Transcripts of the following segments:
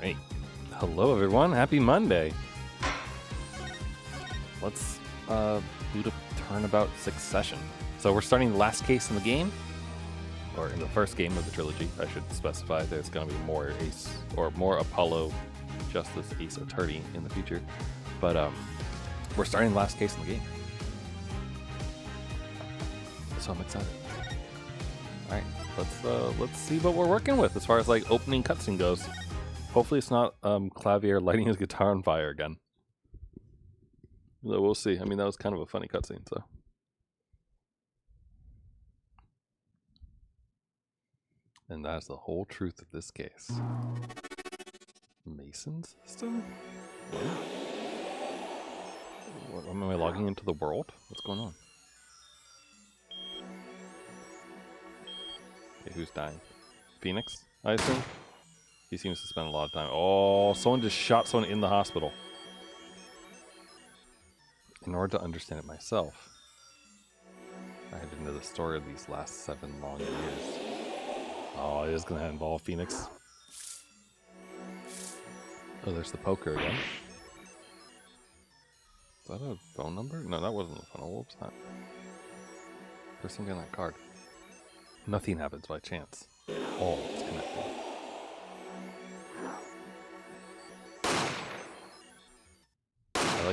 Hey, hello everyone. Happy Monday. Let's boot up Turnabout Succession. So we're starting the last case in the game, or in the first game of the trilogy. I should specify there's going to be more Ace or more Apollo Justice Ace Attorney in the future, but we're starting the last case in the game. So I'm excited. All right, let's see what we're working with as far as like opening cutscene goes. Hopefully it's not Clavier lighting his guitar on fire again. Though we'll see. I mean, that was kind of a funny cutscene, so. And that's the whole truth of this case. Masons still? What, am I logging into the world? What's going on? Okay, who's dying? Phoenix, I assume? He seems to spend a lot of time. Oh, someone just shot someone in the hospital. In order to understand it myself, I had to know the story of these last 7 long years. Oh, it is going to involve Phoenix. Oh, there's the poker again. Is that a phone number? No, that wasn't a phone number. What was that? There's something on that card. Nothing happens by chance. All is connected. I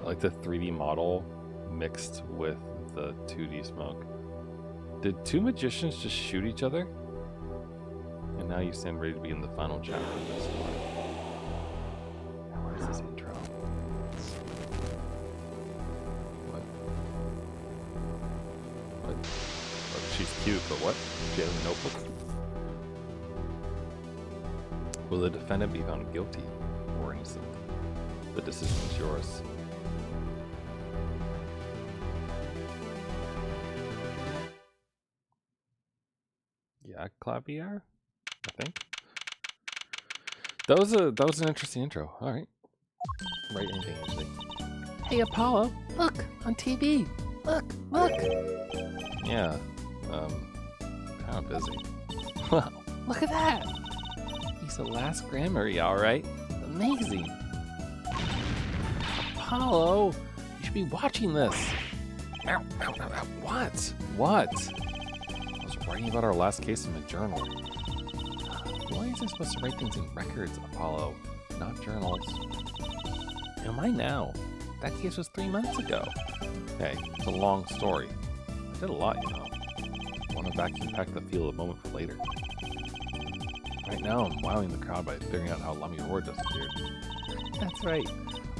like the 3D model mixed with the 2D smoke. Did 2 magicians just shoot each other? And now you stand ready to begin the final chapter of this story. Where's this intro? What? She's cute, but what? She has a notebook? Will the defendant be found guilty or innocent? The decision is yours. Yeah, Clavier, I think. That was an interesting intro. All right. Write anything interesting. Hey Apollo, look on TV. Look. Yeah. Kind of busy. Wow, look at that. He's the last Grand Marie, all right. Amazing. Apollo, you should be watching this. Ow. What? I was writing about our last case in a journal. Why is I supposed to write things in records, Apollo, not journals? Am I now? That case was 3 months ago. Hey, it's a long story. I did a lot, you know. I want to vacuum pack the feel of the moment for later. Right now, I'm wowing the crowd by figuring out how Lummy Roar disappeared. That's right.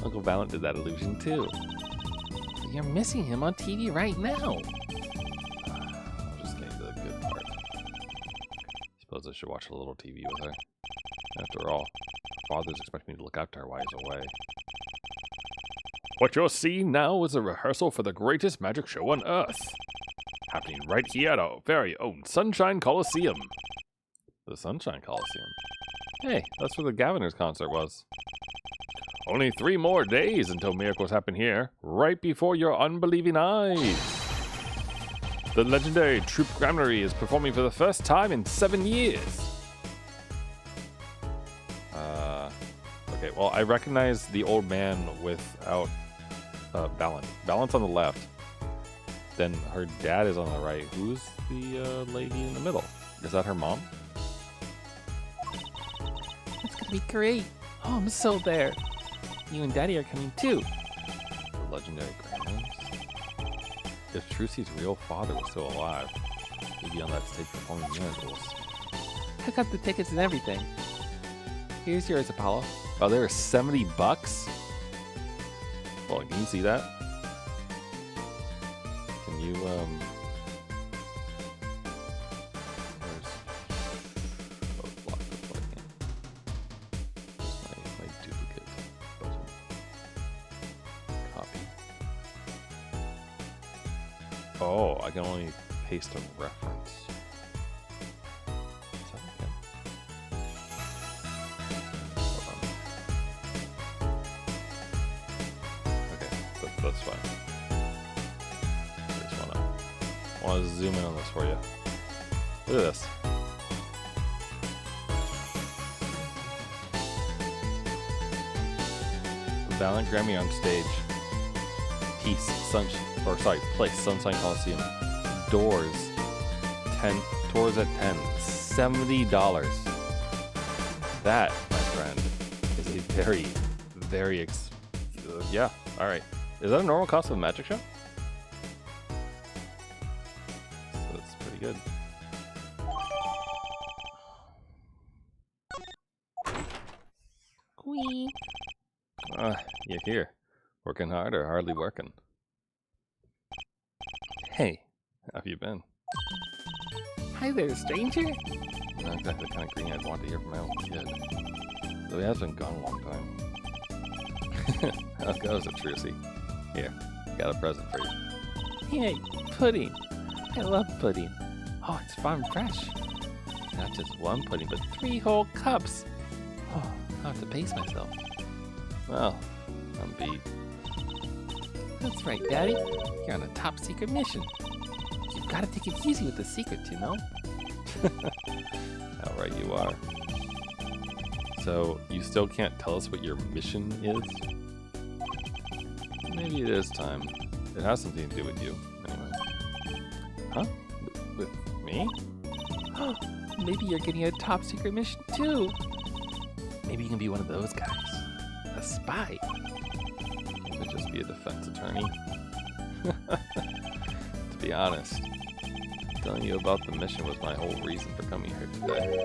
Uncle Valent did that illusion too. But you're missing him on TV right now. I'll just get to the good part. Suppose I should watch a little TV with her. After all, father's expecting me to look after her while he's away. What you're seeing now is a rehearsal for the greatest magic show on Earth. Happening right here at our very own Sunshine Coliseum. The Sunshine Coliseum? Hey, that's where the Gaviners concert was. Only 3 more days until miracles happen here, right before your unbelieving eyes. The legendary Troupe Grammarye is performing for the first time in 7 years. Okay, well, I recognize the old man without Valent. Valent's on the left. Then her dad is on the right. Who's the lady in the middle? Is that her mom? It's gonna be great. Oh, I'm so there. You and Daddy are coming too. The legendary grandmas. If Trucy's real father was still alive, he'd be on that stage performing miracles. I got the tickets and everything. Here's yours, Apollo. Oh, they were $70? Well, can you see that? Can you, where's... Oh, it's blocked. That's why I can't. Where's my duplicate button? Copy. Oh, I can only paste a reference. Is that okay? Hold on. Okay, that's fine. I just want to zoom in on this for you. Look at this. Valiant Grammy on stage. Place, Sunshine Coliseum. Doors at 10. $70. That, my friend, is a very, very yeah, alright. Is that a normal cost of a magic show? That's pretty good. Queen. You're here. Working hard or hardly working? Hey, how have you been? Hi there, stranger. Not exactly the kind of greeting I'd want to hear from my own kid. Though he has been gone a long time. How goes it, Trucy? Here, got a present for you. Hey, pudding. I love pudding. Oh, it's farm fresh. Not just one pudding, but 3 whole cups. Oh, I'll have to pace myself. Well, I'm beat. That's right, Daddy. You're on a top secret mission. You've got to take it easy with the secrets, you know? How right you are. So, you still can't tell us what your mission is? Maybe it is time. It has something to do with you, anyway. Huh? With me? Maybe you're getting a top secret mission too. Maybe you can be one of those guys. A spy. You could just be a defense attorney. To be honest, telling you about the mission was my whole reason for coming here today.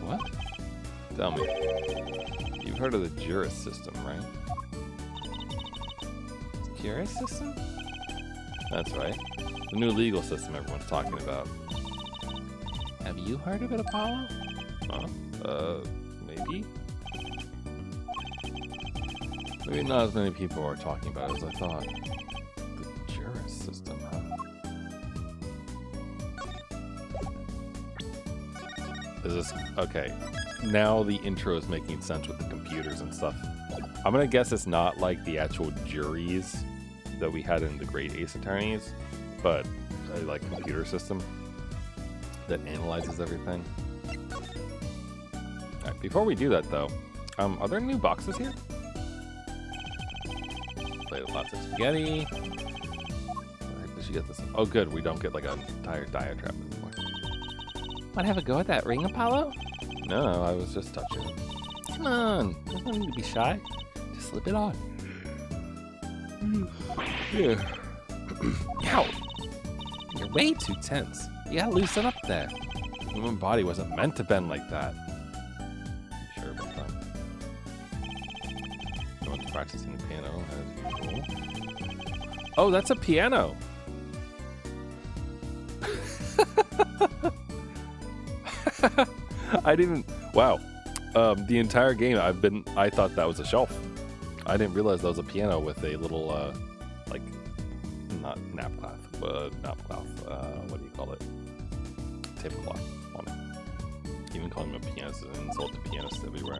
What? Tell me. You've heard of the Jurist system, right? Jurist system? That's right. The new legal system everyone's talking about. Have you heard of it, Apollo? Huh? Maybe? Maybe not as many people are talking about it as I thought. The Jurist system, huh? Is this... Okay. Now the intro is making sense with the computers and stuff. I'm gonna guess it's not like the actual juries that we had in the Great Ace Attorneys, but a like computer system that analyzes everything. Alright, before we do that though, are there new boxes here? Play with lots of spaghetti. Where did she get this? Oh good, we don't get like an entire diatribe anymore. Want to have a go at that ring, Apollo? No, I was just touching it. Come on, there's no need to be shy. Just slip it on. Yeah. Ow! You're way too tense. You gotta loosen up there. The human body wasn't meant to bend like that. You sure about that? No one's practicing the piano as usual. Oh, that's a piano! I didn't... Wow. The entire game I thought that was a shelf. I didn't realize that was a piano with a little, like, not napcloth, what do you call it? Tablecloth on it. Even calling him a pianist is an insult to pianists everywhere.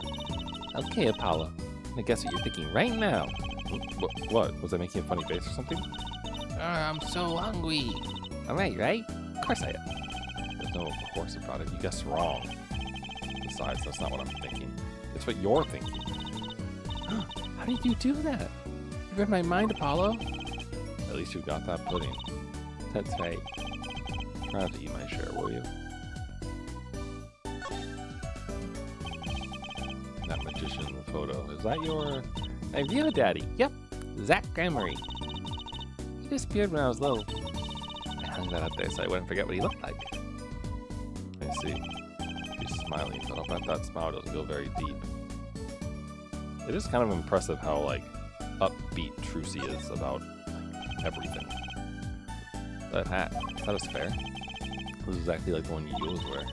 Okay, Apollo. I guess what you're thinking right now. What? Was I making a funny face or something? I'm so hungry. Alright, right? Of course I am. There's no of course about it. You guessed wrong. Besides, that's not what I'm thinking. It's what you're thinking. How did you do that? You read my mind, Apollo. At least you got that pudding. That's right. Try not to eat my share, will you? That magician in the photo. Is that your... I view Daddy. Yep. Zach Gramery. He disappeared when I was little. I hung that up there so I wouldn't forget what he looked like. I see. She's smiling, but I'll bet that smile doesn't go very deep. It is kind of impressive how, like, upbeat Trucy is about, like, everything. That hat, that was fair. It was exactly like the one you always wear.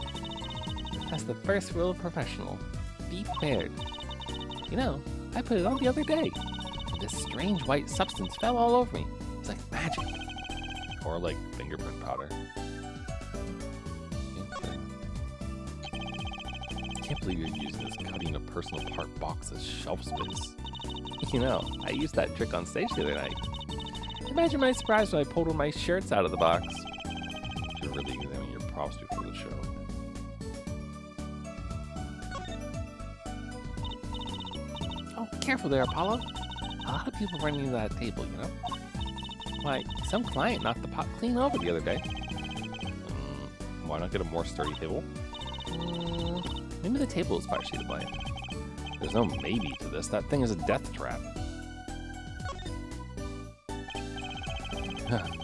That's the first rule of professional. Be prepared. You know, I put it on the other day. This strange white substance fell all over me. It's like magic. Or like fingerprint powder. I can't believe you're using this cutting a personal part box as shelf space. You know, I used that trick on stage the other night. Imagine my surprise when I pulled one of my shirts out of the box. You're really examining your props before the show. Oh, careful there, Apollo. A lot of people running into that table, you know? Like, some client knocked the pot clean over the other day. Why not get a more sturdy table? Maybe the table is partially to blame. There's no maybe to this. That thing is a death trap.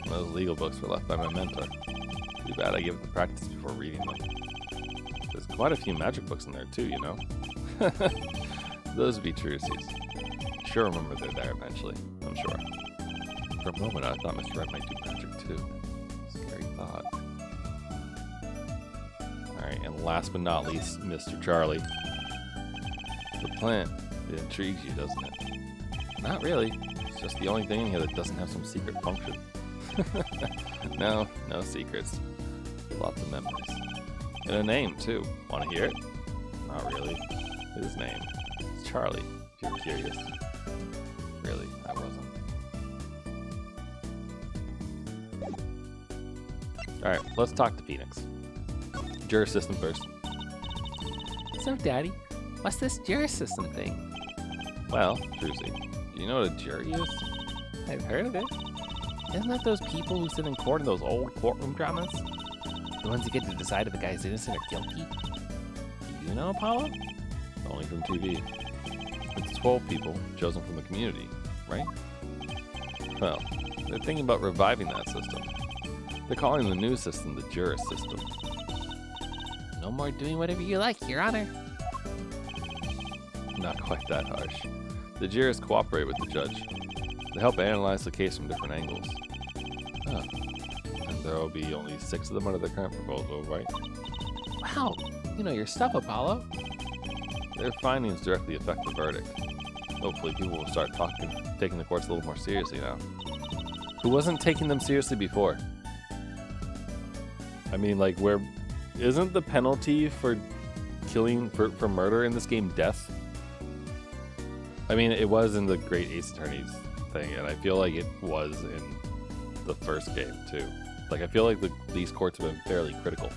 Those legal books were left by my mentor. Too bad I gave it the practice before reading them. There's quite a few magic books in there too, you know? Those would be truces. Sure remember they're there eventually, I'm sure. For a moment I thought Mr. Wright might do magic too. Scary thought. Alright, and last but not least, Mr. Charlie. The plant, it intrigues you, doesn't it? Not really. It's just the only thing in here that doesn't have some secret function. No secrets. Lots of memories. And a name, too. Want to hear it? Not really. His name. It's Charlie, if you're curious. Really, I wasn't. Alright, let's talk to Phoenix. Jurist system first. So, Daddy, what's this jurist system thing? Well, Trucy, do you know what a jury is? I've heard of it. Isn't that those people who sit in court in those old courtroom dramas? The ones who get to decide if a guy's innocent or guilty? Do you know, Apollo? Only from TV. It's 12 people chosen from the community, right? Well, they're thinking about reviving that system. They're calling the new system the Jurist system. No more doing whatever you like, Your Honor. Not quite that harsh. The jurists cooperate with the judge. They help analyze the case from different angles. Huh. And there will be only 6 of them under the current proposal, right? Wow, you know your stuff, Apollo. Their findings directly affect the verdict. Hopefully people will start taking the courts a little more seriously now. Who wasn't taking them seriously before? I mean, like, isn't the penalty for killing, for murder in this game death? I mean, it was in the Great Ace Attorneys thing, and I feel like it was in the first game, too. Like, I feel like these courts have been fairly critical.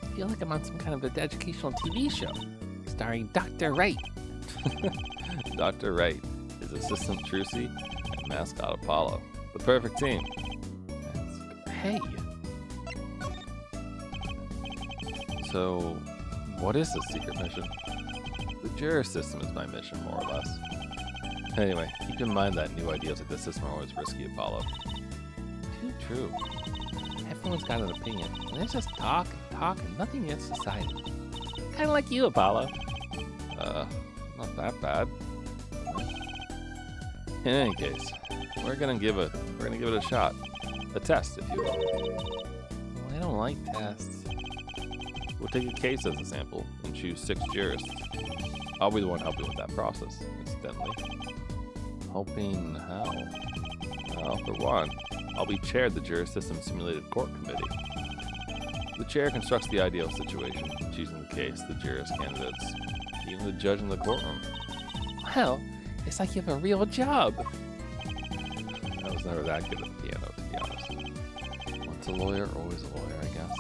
I feel like I'm on some kind of an educational TV show, starring Dr. Wright. Dr. Wright, his assistant Trucy, and mascot Apollo. The perfect team. Hey. So, what is this secret mission? The Jurist system is my mission, more or less. Anyway, keep in mind that new ideas like this system are always risky, Apollo. Too true. Everyone's got an opinion, and it's just talk and nothing gets decided. Kind of like you, Apollo. Not that bad. In any case, we're gonna give it a shot. A test, if you will. Well, I don't like tests. We'll take a case as a sample and choose 6 jurists. I'll be the one helping with that process, incidentally. Helping how? Well, for one, I'll be chair of the Jurist System Simulated Court Committee. The chair constructs the ideal situation, choosing the case, the jurist candidates, even the judge in the courtroom. Well, it's like you have a real job. I was never that good at the piano, to be honest. Once a lawyer, always a lawyer, I guess.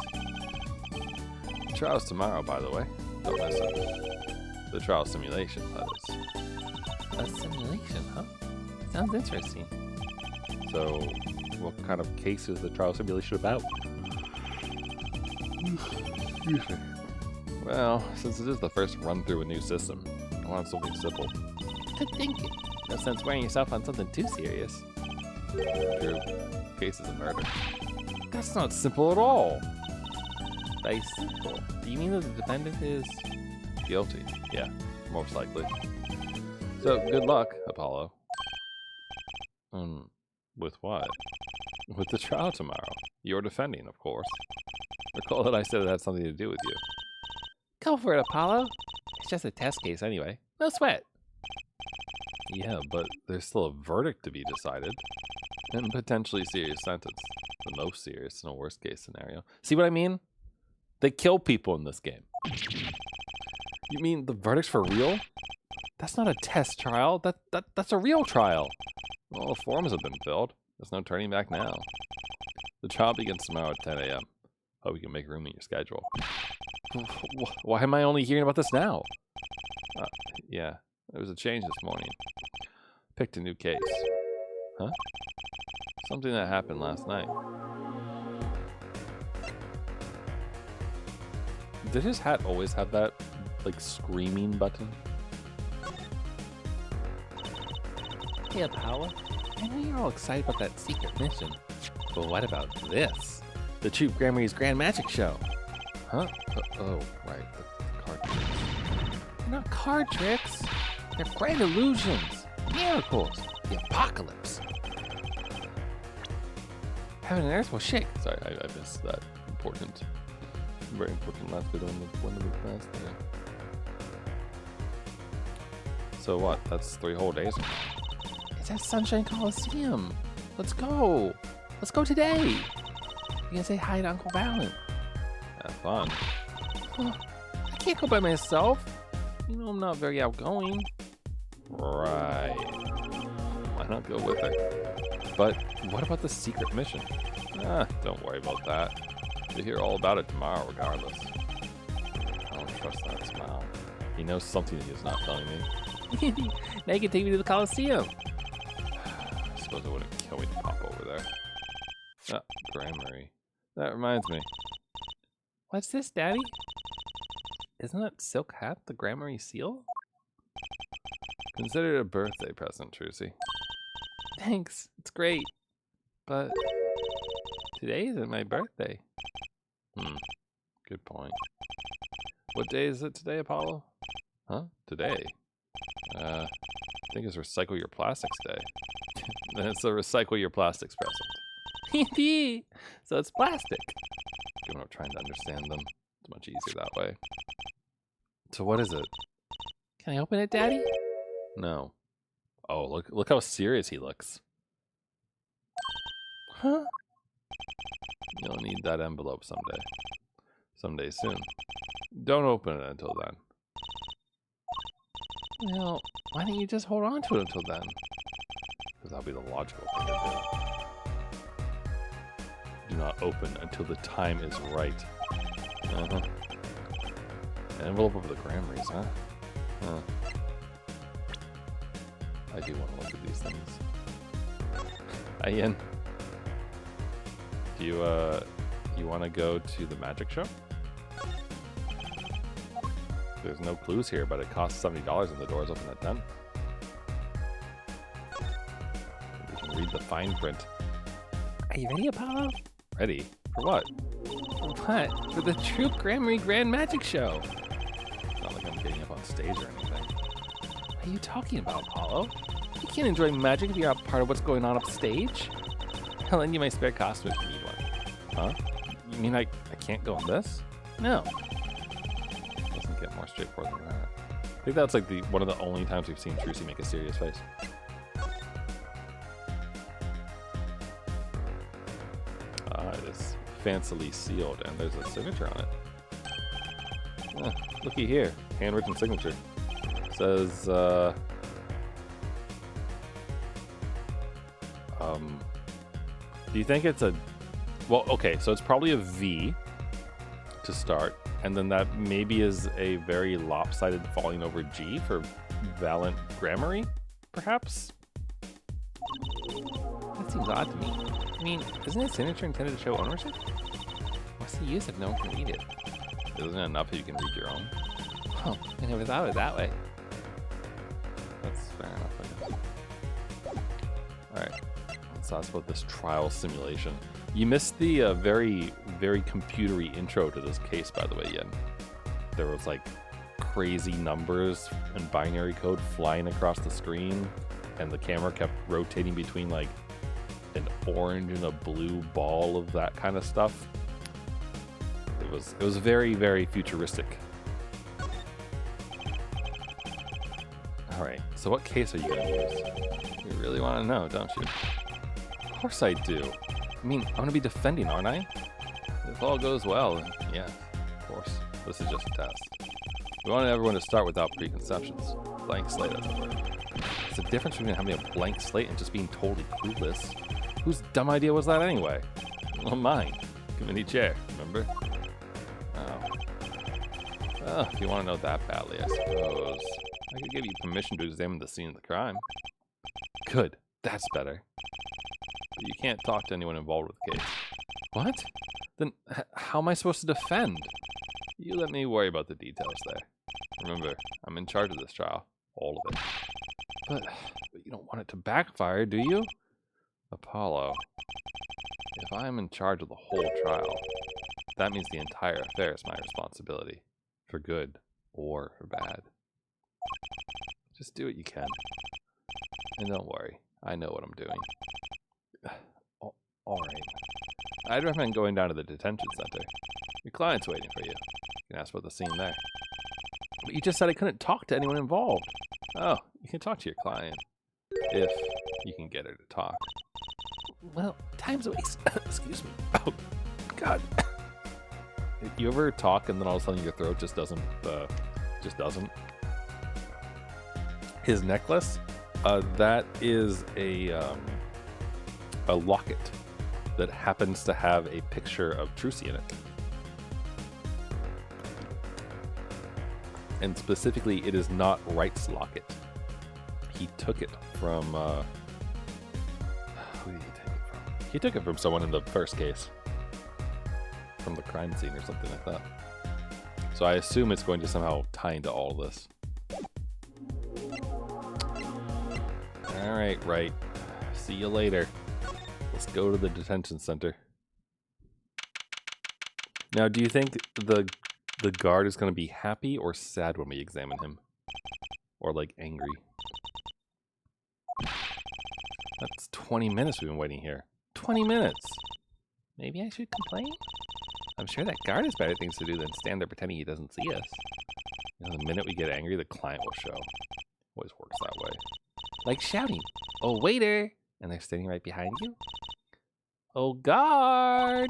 The trial's tomorrow, by the way. Don't miss it. The trial simulation, that is. A simulation, huh? Sounds interesting. So, what kind of case is the trial simulation about? Excuse me. Well, since it is the first run through a new system, I want something simple. Good thinking. No sense wearing yourself on something too serious. True. Case is a murder. That's not simple at all. By simple, do you mean that the defendant is Guilty. Yeah, most likely. So, good luck, Apollo. With what? With the trial tomorrow. You're defending, of course. Recall that I said it had something to do with you. Go for it, Apollo. It's just a test case anyway. No sweat. Yeah, but there's still a verdict to be decided. And potentially serious sentence. The most serious in a worst case scenario. See what I mean? They kill people in this game. You mean the verdict's for real? That's not a test trial. That's a real trial. Well, the forms have been filled. There's no turning back now. The trial begins tomorrow at 10 a.m. Hope you can make room in your schedule. Why am I only hearing about this now? Yeah, There was a change this morning. Picked a new case. Huh? Something that happened last night. Did his hat always have that, like, screaming button? Hey, Apollo. I know you're all excited about that secret mission. But what about this? The Troop Grammary's Grand Magic Show. Huh? Oh, right. The card tricks. They're not card tricks. They're grand illusions, miracles, the apocalypse. Heaven and earth will shake. Sorry, I missed that important, very important last bit on the one of the class there. So what? That's 3 whole days. It's at Sunshine Coliseum. Let's go. Let's go today. You can say hi to Uncle Valen. Have fun. I can't go by myself. You know I'm not very outgoing. Right. Why not go with it? But what about the secret mission? Don't worry about that. You'll hear all about it tomorrow regardless. I don't trust that smile. He knows something he is not telling me. Now you can take me to the Coliseum. I suppose it wouldn't kill me to pop over there. Ah, Grammary. That reminds me. What's this, Daddy? Isn't that silk hat the Grammary seal? Consider it a birthday present, Trucy. Thanks, it's great. But today isn't my birthday. Good point. What day is it today, Apollo? Huh? Today? I think it's Recycle Your Plastics Day. Then it's a Recycle Your Plastics present. Indeed. So it's plastic. Given up trying to understand them. It's much easier that way. So what is it? Can I open it, Daddy? No. Oh, look how serious he looks. Huh? You'll need that envelope someday. Someday soon. Don't open it until then. Well, why don't you just hold on to it until then? Because that'll be the logical thing to do. Do not open until the time is right. Envelope over the Grammarys, huh? I do want to look at these things. Hi, Ian. Do you want to go to the magic show? There's no clues here, but it costs $70 and the doors open at 10. We can read the fine print. Are you ready, Apollo? Ready? For what? What? For the Troop Grammary Grand Magic Show. Not like I'm getting up on stage or anything. What are you talking about, Apollo? You can't enjoy magic if you're not part of what's going on upstage. I'll lend you my spare costume if you need one. Huh? You mean I can't go on this? No. Doesn't get more straightforward than that. I think that's like one of the only times we've seen Trucy make a serious face. It is fancily sealed, and there's a signature on it. Looky here, handwritten signature. It says, do you think it's a... Well, okay, so it's probably a V to start, and then that maybe is a very lopsided falling over G for Valent Grammary, perhaps? That seems odd to me. I mean, isn't a signature intended to show ownership? What's the use if no one can read it? Isn't it enough if you can read your own? Oh, I never thought of it that way. That's fair enough, I guess. Alright, let's talk about this trial simulation. You missed the very, very computery intro to this case, by the way, Yen. There was like crazy numbers and binary code flying across the screen, and the camera kept rotating between like an orange and a blue ball of that kind of stuff. It was very, very futuristic. All right, so what case are you gonna use? You really want to know, don't you? Of course I do. I mean, I'm gonna be defending, aren't I? If all goes well, then yeah, of course. This is just a test. We want everyone to start without preconceptions. Blank slate, as it were. There's a difference between having a blank slate and just being totally clueless. Whose dumb idea was that anyway? Well, mine. Committee chair, remember? Oh, if you want to know that badly, I suppose. I could give you permission to examine the scene of the crime. Good. That's better. But you can't talk to anyone involved with the case. What? Then how am I supposed to defend? You let me worry about the details there. Remember, I'm in charge of this trial. All of it. But you don't want it to backfire, do you? Apollo, if I'm in charge of the whole trial, that means the entire affair is my responsibility. For good or for bad. Just do what you can. And don't worry, I know what I'm doing. Alright. I'd recommend going down to the detention center. Your client's waiting for you. You can ask about the scene there. But you just said I couldn't talk to anyone involved. Oh, you can talk to your client. If you can get her to talk. Well, time's a waste. Excuse me. Oh, God. You ever talk and then all of a sudden your throat just doesn't, His necklace, that is a locket that happens to have a picture of Trucy in it. And specifically, it is not Wright's locket. He took it from, who did he take it from? He took it from someone in the first case. From the crime scene or something like that. So I assume it's going to somehow tie into all of this. Alright, right. See you later. Let's go to the detention center. Now, do you think the guard is going to be happy or sad when we examine him? Or, like, angry? That's 20 minutes we've been waiting here. 20 minutes! Maybe I should complain? I'm sure that guard has better things to do than stand there pretending he doesn't see us. You know, the minute we get angry, the client will show. Always works that way. Like shouting, "Oh, waiter!" And they're standing right behind you. "Oh, guard!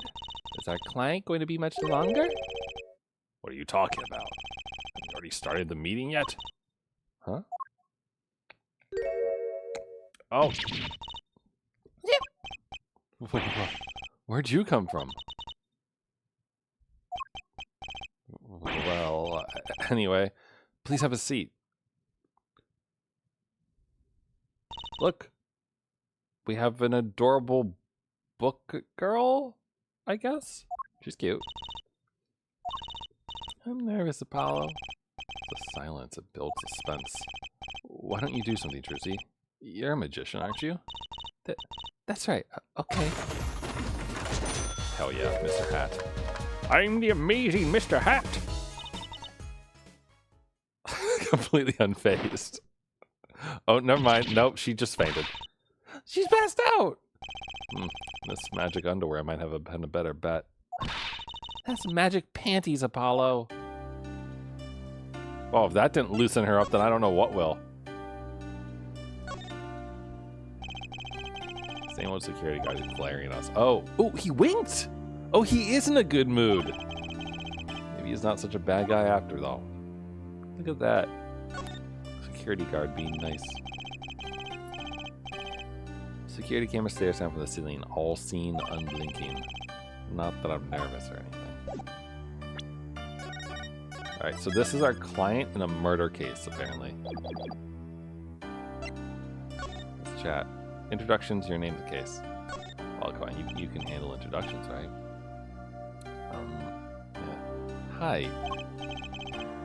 Is our client going to be much longer?" What are you talking about? Have you already started the meeting yet? Huh? Oh. Where'd you come from? Well, anyway, please have a seat. Look, we have an adorable book girl, I guess? She's cute. I'm nervous, Apollo. The silence, it builds suspense. Why don't you do something, Trucy? You're a magician, aren't you? That's right. Okay. Hell yeah, Mr. Hat. I'm the amazing Mr. Hat! Completely unfazed. Oh, never mind. Nope, she just fainted. She's passed out! This magic underwear might have been a better bet. That's magic panties, Apollo. Oh, if that didn't loosen her up, then I don't know what will. Same old security guard is glaring at us. Oh, he winked! Oh, he is in a good mood. Maybe he's not such a bad guy after all. Look at that. Security guard being nice. Security camera stares down from the ceiling, all seen, unblinking. Not that I'm nervous or anything. Alright, so this is our client in a murder case, apparently. Let's chat. Introductions, your name of the case. Well, come on, you can handle introductions, right? Yeah. Hi.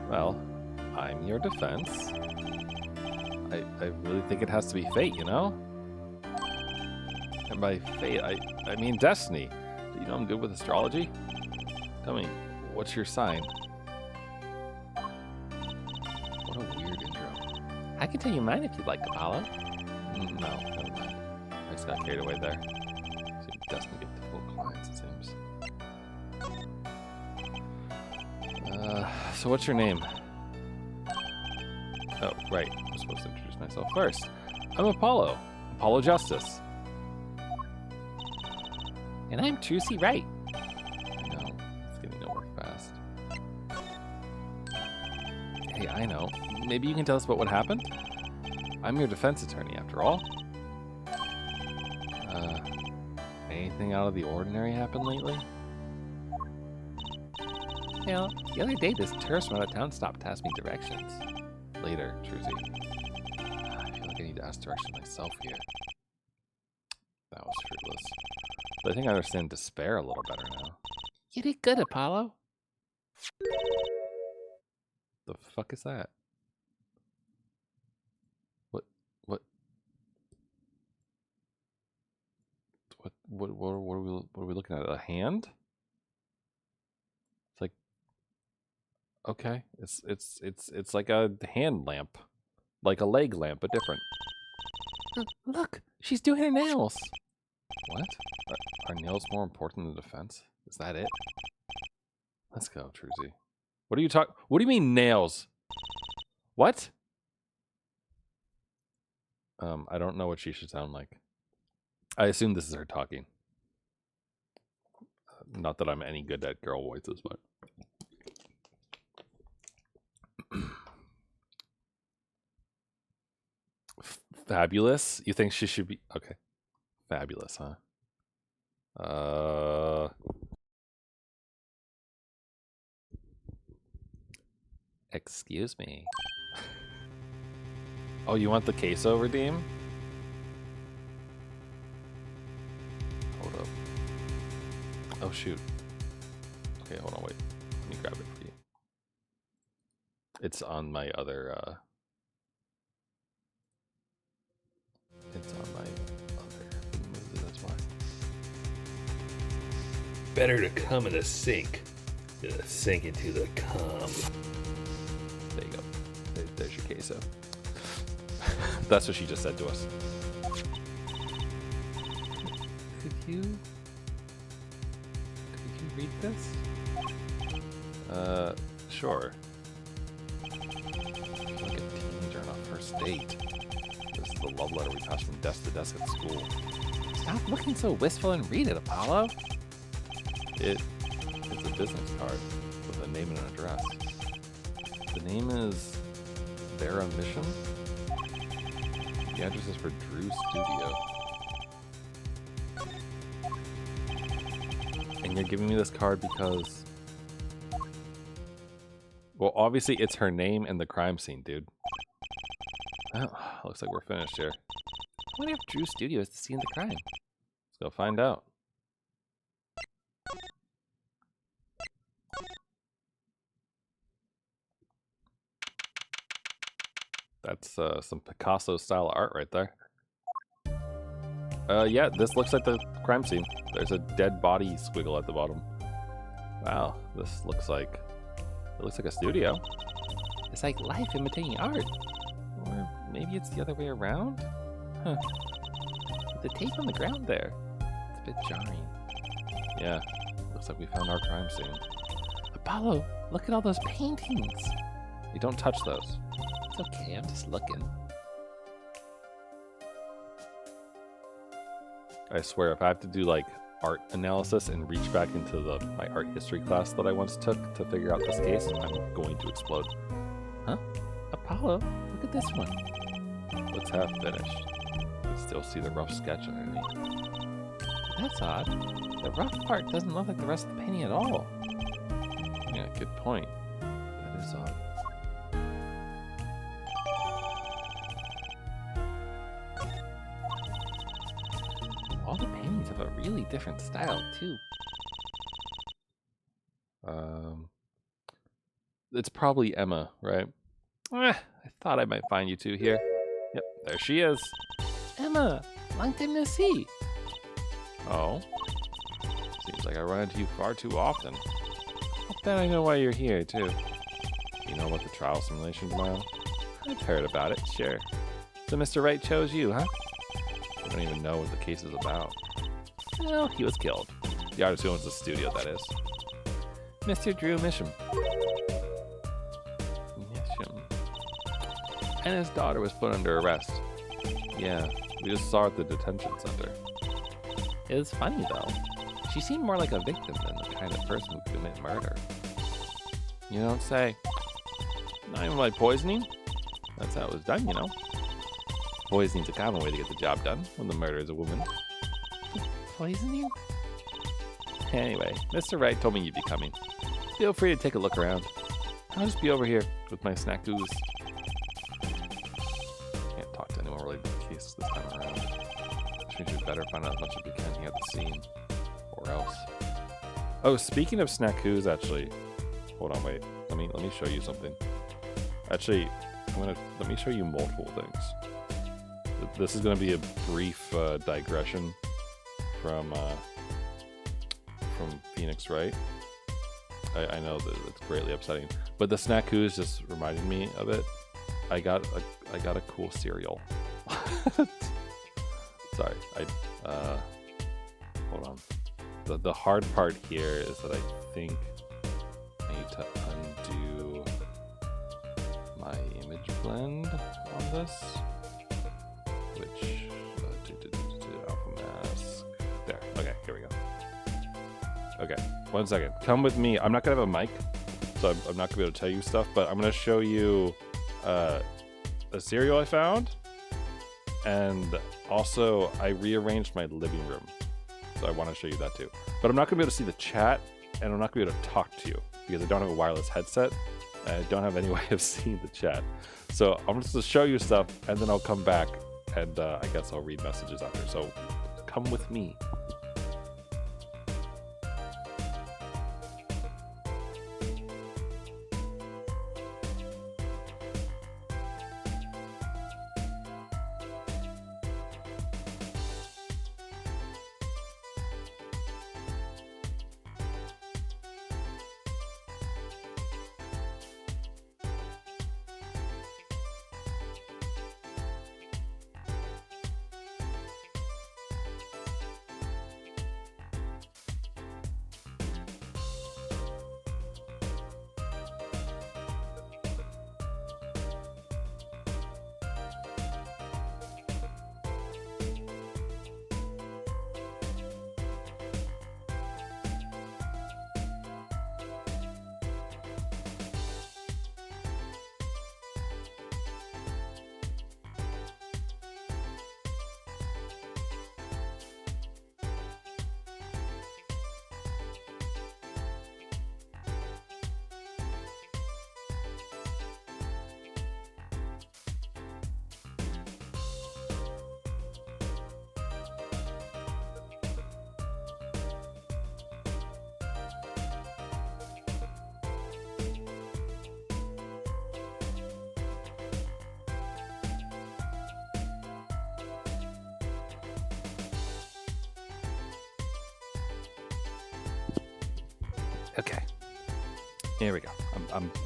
Well, I'm your defense. I really think it has to be fate, you know? And by fate, I mean destiny. Do you know I'm good with astrology? Tell me, what's your sign? What a weird intro. I can tell you mine if you'd like, Apollo. No, never mind. I just got carried away there. So destiny get difficult clients, it seems. So what's your name? Oh, right. I'm supposed to introduce myself first. I'm Apollo. Apollo Justice. And I'm Trucy Wright. I know. It's getting nowhere fast. Hey, I know. Maybe you can tell us about what happened? I'm your defense attorney, after all. Anything out of the ordinary happened lately? You know, the other day this tourist from out of town stopped to ask me directions. later, Truzy. I feel like I need to ask directions myself here. That was fruitless. But I think I understand despair a little better now. You did good, Apollo. The fuck is that? What? What are we looking at? A hand? It's like, okay, it's like a hand lamp, like a leg lamp, but different. Look, she's doing her nails. What? Are nails more important than defense? Is that it? Let's go, Truzy. What are you talking? What do you mean nails? What? I don't know what she should sound like. I assume this is her talking. Not that I'm any good at girl voices, but fabulous. You think she should be okay? Fabulous, huh? Excuse me. Oh, you want the queso redeem? Hold up. Oh, shoot. Okay, hold on, wait. Let me grab it for you. It's on my other, It's on my other... That's why. Better to come in a sink than to sink into the cum. There you go. There's your queso. That's what she just said to us. Could you read this? Sure. Like a teenager on a first date. This is the love letter we passed from desk to desk at school. Stop looking so wistful and read it, Apollo. It's a business card with a name and an address. The name is Vera Mission. The address is for Drew Studio. And you're giving me this card because... Well, obviously it's her name and the crime scene, dude. Well, looks like we're finished here. I wonder if Drew Studio is the scene of the crime. Let's go find out. That's some Picasso-style art right there. Yeah, this looks like the crime scene. There's a dead body squiggle at the bottom. Wow, this looks like... It looks like a studio. It's like life imitating art. Or maybe it's the other way around? Huh. The tape on the ground there. It's a bit jarring. Yeah, looks like we found our crime scene. Apollo, look at all those paintings. You don't touch those. It's okay, I'm just looking. I swear, if I have to do like art analysis and reach back into my art history class that I once took to figure out this case, I'm going to explode. Huh? Apollo, look at this one. Looks half finished. You can still see the rough sketch underneath. That's odd. The rough part doesn't look like the rest of the painting at all. Yeah, good point. That is odd. All the paintings have a really different style, too. It's probably Emma, right? I thought I might find you two here. Yep, there she is. Emma, long time no see. Oh? Seems like I run into you far too often. I bet I know why you're here, too. You know about the trial simulation tomorrow? I've heard about it, sure. So Mr. Wright chose you, huh? I don't even know what the case is about. Well, he was killed. The artist who owns the studio, that is. Mr. Drew Misham. And his daughter was put under arrest. Yeah, we just saw her at the detention center. It was funny, though. She seemed more like a victim than the kind of person who could commit murder. You don't say. Not even like poisoning? That's how it was done, you know. Poisoning's a common way to get the job done when the murder is a woman. Poisoning? Anyway, Mr. Wright told me you'd be coming. Feel free to take a look around. I'll just be over here with my snack goose. related to the case this time around. Which means we better find out as much as we can here at the scene. Or else. Oh, speaking of snackoos, actually. Hold on, wait. Let me show you something. Actually, let me show you multiple things. This is gonna be a brief digression from Phoenix Wright. I know that it's greatly upsetting, but the snackoos just reminded me of it. I got a cool cereal. Sorry, hold on. The hard part here is that I think I need to undo my image blend on this, which alpha mask. There. Okay, here we go. Okay, 1 second. Come with me. I'm not gonna have a mic, so I'm not gonna be able to tell you stuff, but I'm gonna show you a cereal I found, and also I rearranged my living room, so I want to show you that too. But I'm not gonna be able to see the chat, and I'm not gonna be able to talk to you because I don't have a wireless headset, and I don't have any way of seeing the chat. So I'm just gonna show you stuff, and then I'll come back, and I guess I'll read messages after. So come with me. Okay, here we go.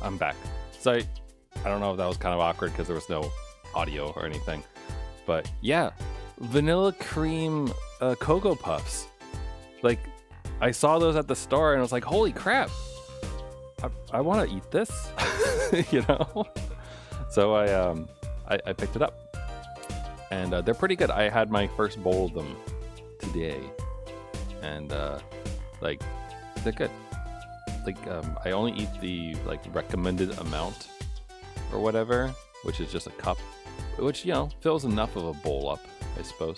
I'm back. So I don't know if that was kind of awkward because there was no audio or anything, but yeah, vanilla cream Cocoa Puffs. Like, I saw those at the store and I was like, holy crap, I want to eat this, you know. So I picked it up, and they're pretty good. I had my first bowl of them today, and like, they're good. Like, I only eat the like recommended amount or whatever, which is just a cup, which, you know, fills enough of a bowl up, I suppose.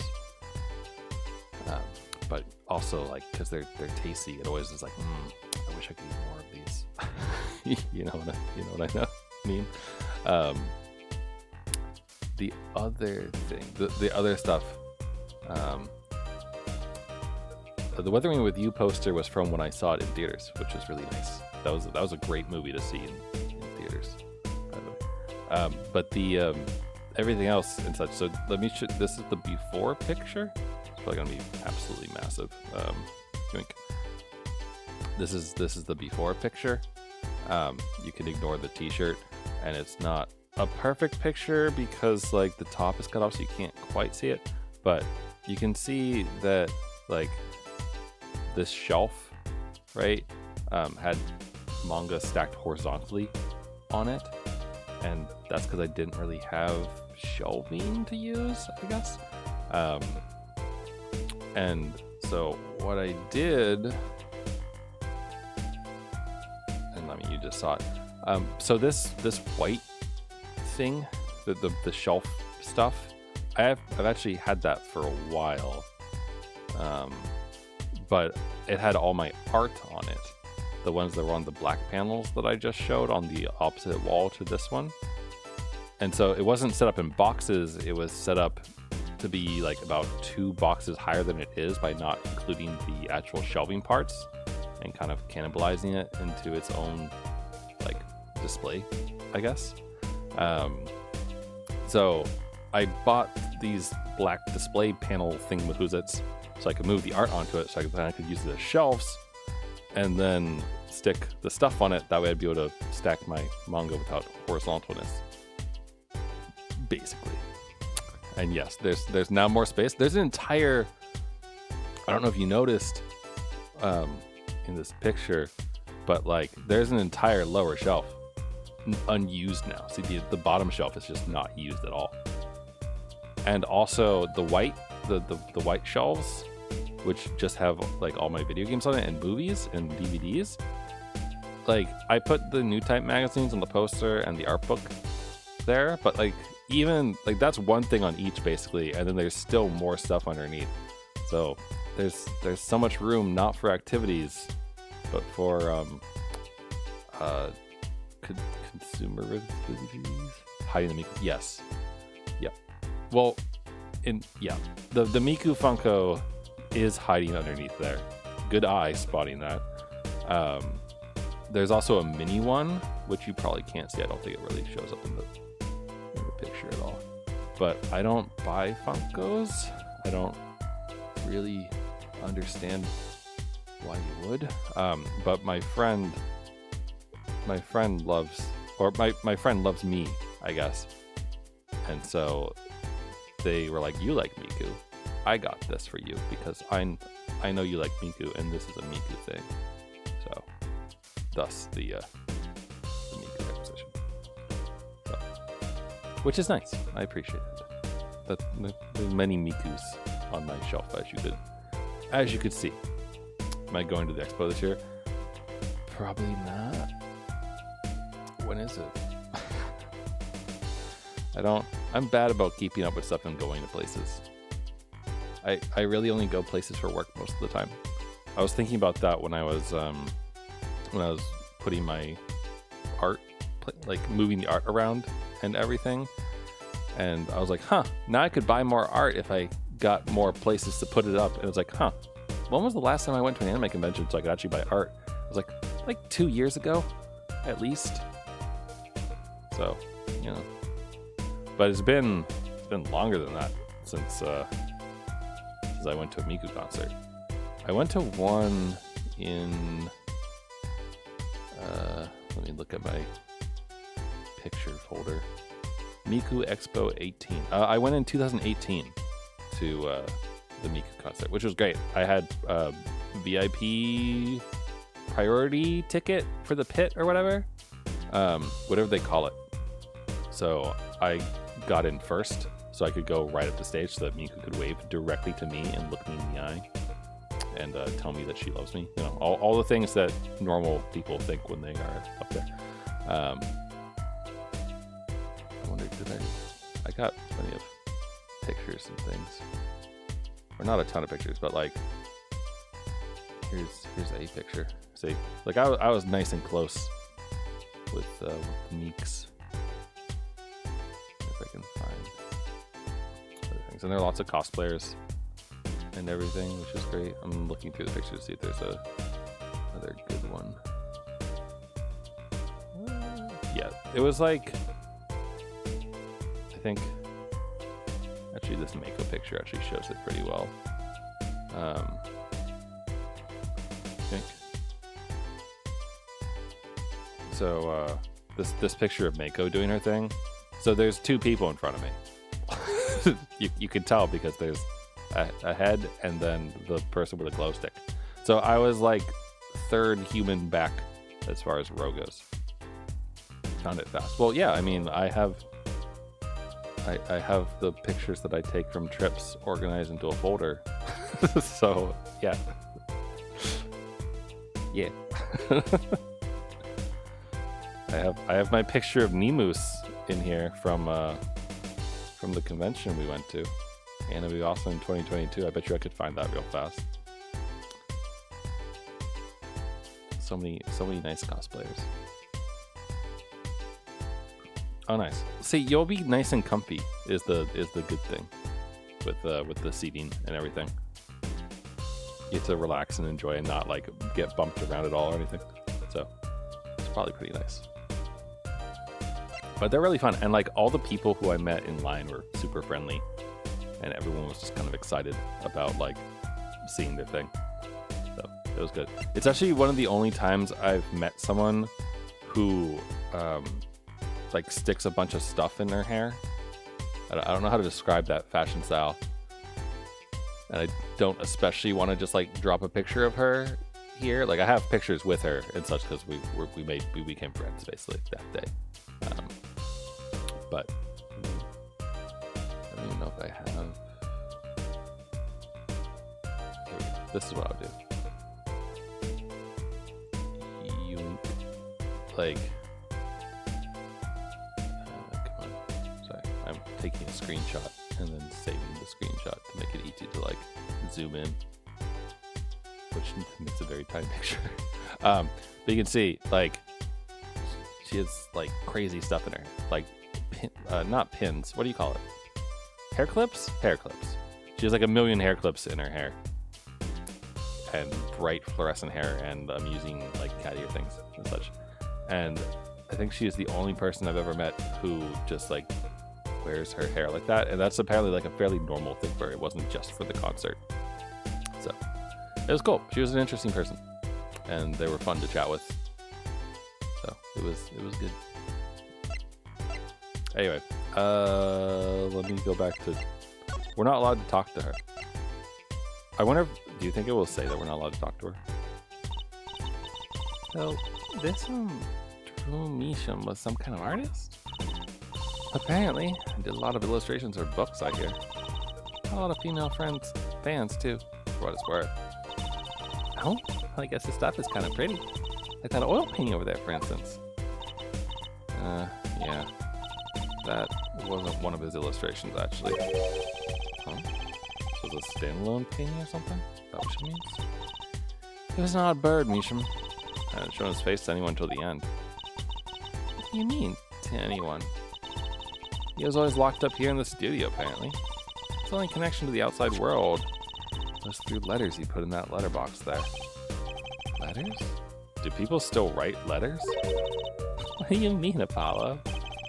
But also, like, because they're tasty, it always is like, I wish I could eat more of these. you know what I mean? The other thing, the other stuff. The Weathering with You poster was from when I saw it in theaters, which was really nice. That was a great movie to see in theaters, by the way. But the everything else and such. So let me show. This is the before picture. It's probably gonna be absolutely massive. Drink. This is the before picture. You can ignore the T-shirt, and it's not a perfect picture because like the top is cut off, so you can't quite see it. But you can see that like this shelf, right, had manga stacked horizontally on it, and that's because I didn't really have shelving to use, I guess. And so what I did, and I mean, you just saw it. So this white thing, the shelf stuff, I've actually had that for a while. But it had all my art on it. The ones that were on the black panels that I just showed on the opposite wall to this one. And so it wasn't set up in boxes. It was set up to be like about 2 boxes higher than it is by not including the actual shelving parts and kind of cannibalizing it into its own like display, I guess. So I bought these black display panel thingamahoozits so I could move the art onto it, so I could use it as shelves and then stick the stuff on it. That way I'd be able to stack my manga without horizontalness, basically. And yes, there's now more space. There's an entire, I don't know if you noticed in this picture, but like there's an entire lower shelf unused now. See, the bottom shelf is just not used at all. And also the white shelves, which just have like all my video games on it and movies and DVDs. Like I put the New Type magazines on the poster and the art book there, but like even like that's one thing on each basically, and then there's still more stuff underneath. So there's so much room, not for activities, but for consumer activities. Hiding the Miku. Yes. Yep. Well, the Miku Funko is hiding underneath there. Good eye spotting that. There's also a mini one, which you probably can't see. I don't think it really shows up in the picture at all. But I don't buy Funkos. I don't really understand why you would. But my friend loves, or my friend loves me, I guess. And so they were like, "You like Miku? I got this for you because I know you like Miku, and this is a Miku thing." So, thus the Miku acquisition. So, which is nice. I appreciate it. There's many Mikus on my shelf, as you could see. Am I going to the expo this year? Probably not. When is it? I'm bad about keeping up with stuff and going to places. I really only go places for work most of the time. I was thinking about that when I was putting my art, like moving the art around and everything. And I was like, now I could buy more art if I got more places to put it up. And it was like, when was the last time I went to an anime convention so I could actually buy art? It was like 2 years ago, at least. So, you know. But it's been longer than that since I went to a Miku concert. I went to one in let me look at my picture folder. Miku Expo 18. I went in 2018 to the Miku concert, which was great. I had VIP priority ticket for the pit or whatever they call it. So I got in first, so I could go right up the stage so that Miku could wave directly to me and look me in the eye and tell me that she loves me. You know, all the things that normal people think when they are up there. I wonder, I got plenty of pictures and things. Or not a ton of pictures, but like, here's a picture. See, like I was nice and close with the Meeks. If I can find other things. And there are lots of cosplayers and everything, which is great. I'm looking through the pictures to see if there's another good one. Yeah, it was like, I think, actually this Mako picture actually shows it pretty well. I think. So this picture of Mako doing her thing. So there's 2 people in front of me. you can tell because there's a head and then the person with a glow stick. So I was like 3rd human back as far as row goes. Found it fast. Well, yeah, I mean, I have the pictures that I take from trips organized into a folder. So yeah. I have my picture of Nemoose in here from the convention we went to. And it'll be awesome in 2022. I bet you I could find that real fast. So many nice cosplayers. Oh, nice. See, you'll be nice and comfy is the good thing with the seating and everything. You get to relax and enjoy and not like get bumped around at all or anything. So it's probably pretty nice. But they're really fun, and like all the people who I met in line were super friendly, and everyone was just kind of excited about like seeing their thing. So it was good. It's actually one of the only times I've met someone who like sticks a bunch of stuff in their hair. I don't know how to describe that fashion style, and I don't especially want to just like drop a picture of her here. Like I have pictures with her and such because we became friends basically that day. But I don't even know if I have. Here we go. This is what I'll do. You like. Come on. Sorry, I'm taking a screenshot and then saving the screenshot to make it easy to like zoom in, which makes a very tiny picture. But you can see like she has like crazy stuff in her, like not pins. What do you call it? Hair clips? Hair clips. She has like a million hair clips in her hair, and bright fluorescent hair, and I'm using like cat ear things and such. And I think she is the only person I've ever met who just like wears her hair like that, and that's apparently like a fairly normal thing for her. It wasn't just for the concert. So it was cool. She was an interesting person, and they were fun to chat with. So it was good. Anyway, let me go back to. We're not allowed to talk to her. I wonder. Do you think it will say that we're not allowed to talk to her? So this Drew Measham was some kind of artist. Apparently, I did a lot of illustrations or books. I hear a lot of female fans too, for what it's worth. Oh, I guess his stuff is kind of pretty. Like that oil painting over there, for instance. Yeah. That wasn't one of his illustrations, actually. Huh? So it was a standalone painting or something? Is that what she means? It was an odd bird, Measham. I hadn't shown his face to anyone till the end. What do you mean, to anyone? He was always locked up here in the studio, apparently. His only connection to the outside world was through letters he put in that letterbox there. Letters? Do people still write letters? What do you mean, Apollo?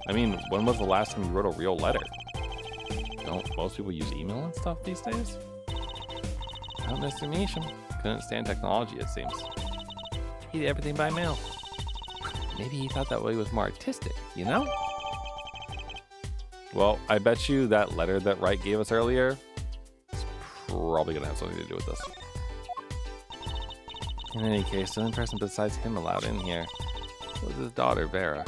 I mean, when was the last time you wrote a real letter? Don't most people use email and stuff these days? Not Mr. Measham. Couldn't stand technology, it seems. He did everything by mail. Maybe he thought that way was more artistic, you know? Well, I bet you that letter that Wright gave us earlier is probably going to have something to do with this. In any case, the only person besides him allowed in here was his daughter, Vera.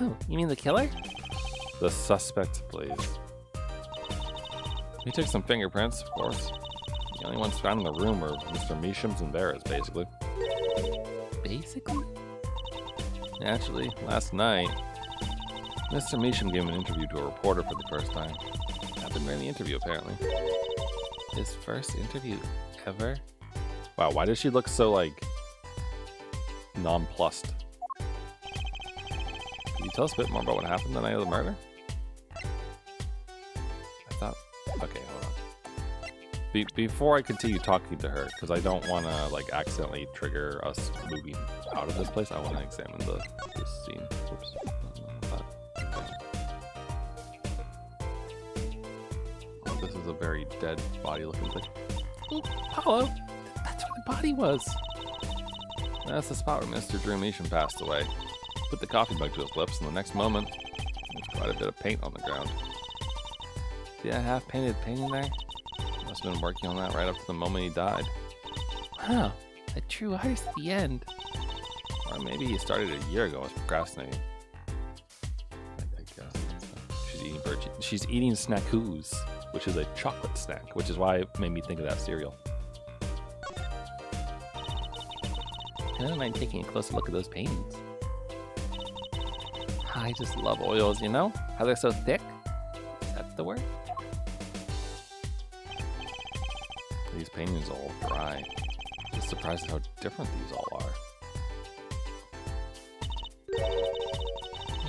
Oh, you mean the killer? The suspect, please. We took some fingerprints, of course. The only ones found in the room were Mr. Measham's and Vera's, basically. Basically? Actually, last night, Mr. Measham gave an interview to a reporter for the first time. Happened during the interview, apparently. His first interview ever? Wow, why does she look so, like, nonplussed? Can you tell us a bit more about what happened the night of the murder? I thought... Okay, hold on. Before I continue talking to her, because I don't want to, like, accidentally trigger us moving out of this place, I want to examine the scene. Oops. Oh, this is a very dead body-looking thing. Oh, Apollo! That's where the body was! That's the spot where Mr. Drew Measham passed away. Put the coffee mug to his lips, and the next moment, there's quite a bit of paint on the ground. See that half-painted painting there? Must have been working on that right up to the moment he died. Wow, a true artist at the end. Or maybe he started a year ago and was procrastinating. I guess. She's eating snackoos, which is a chocolate snack, which is why it made me think of that cereal. I don't mind taking a closer look at those paintings. I just love oils, you know? How they're so thick? Is that the word? These paintings are all dry. Just surprised at how different these all are.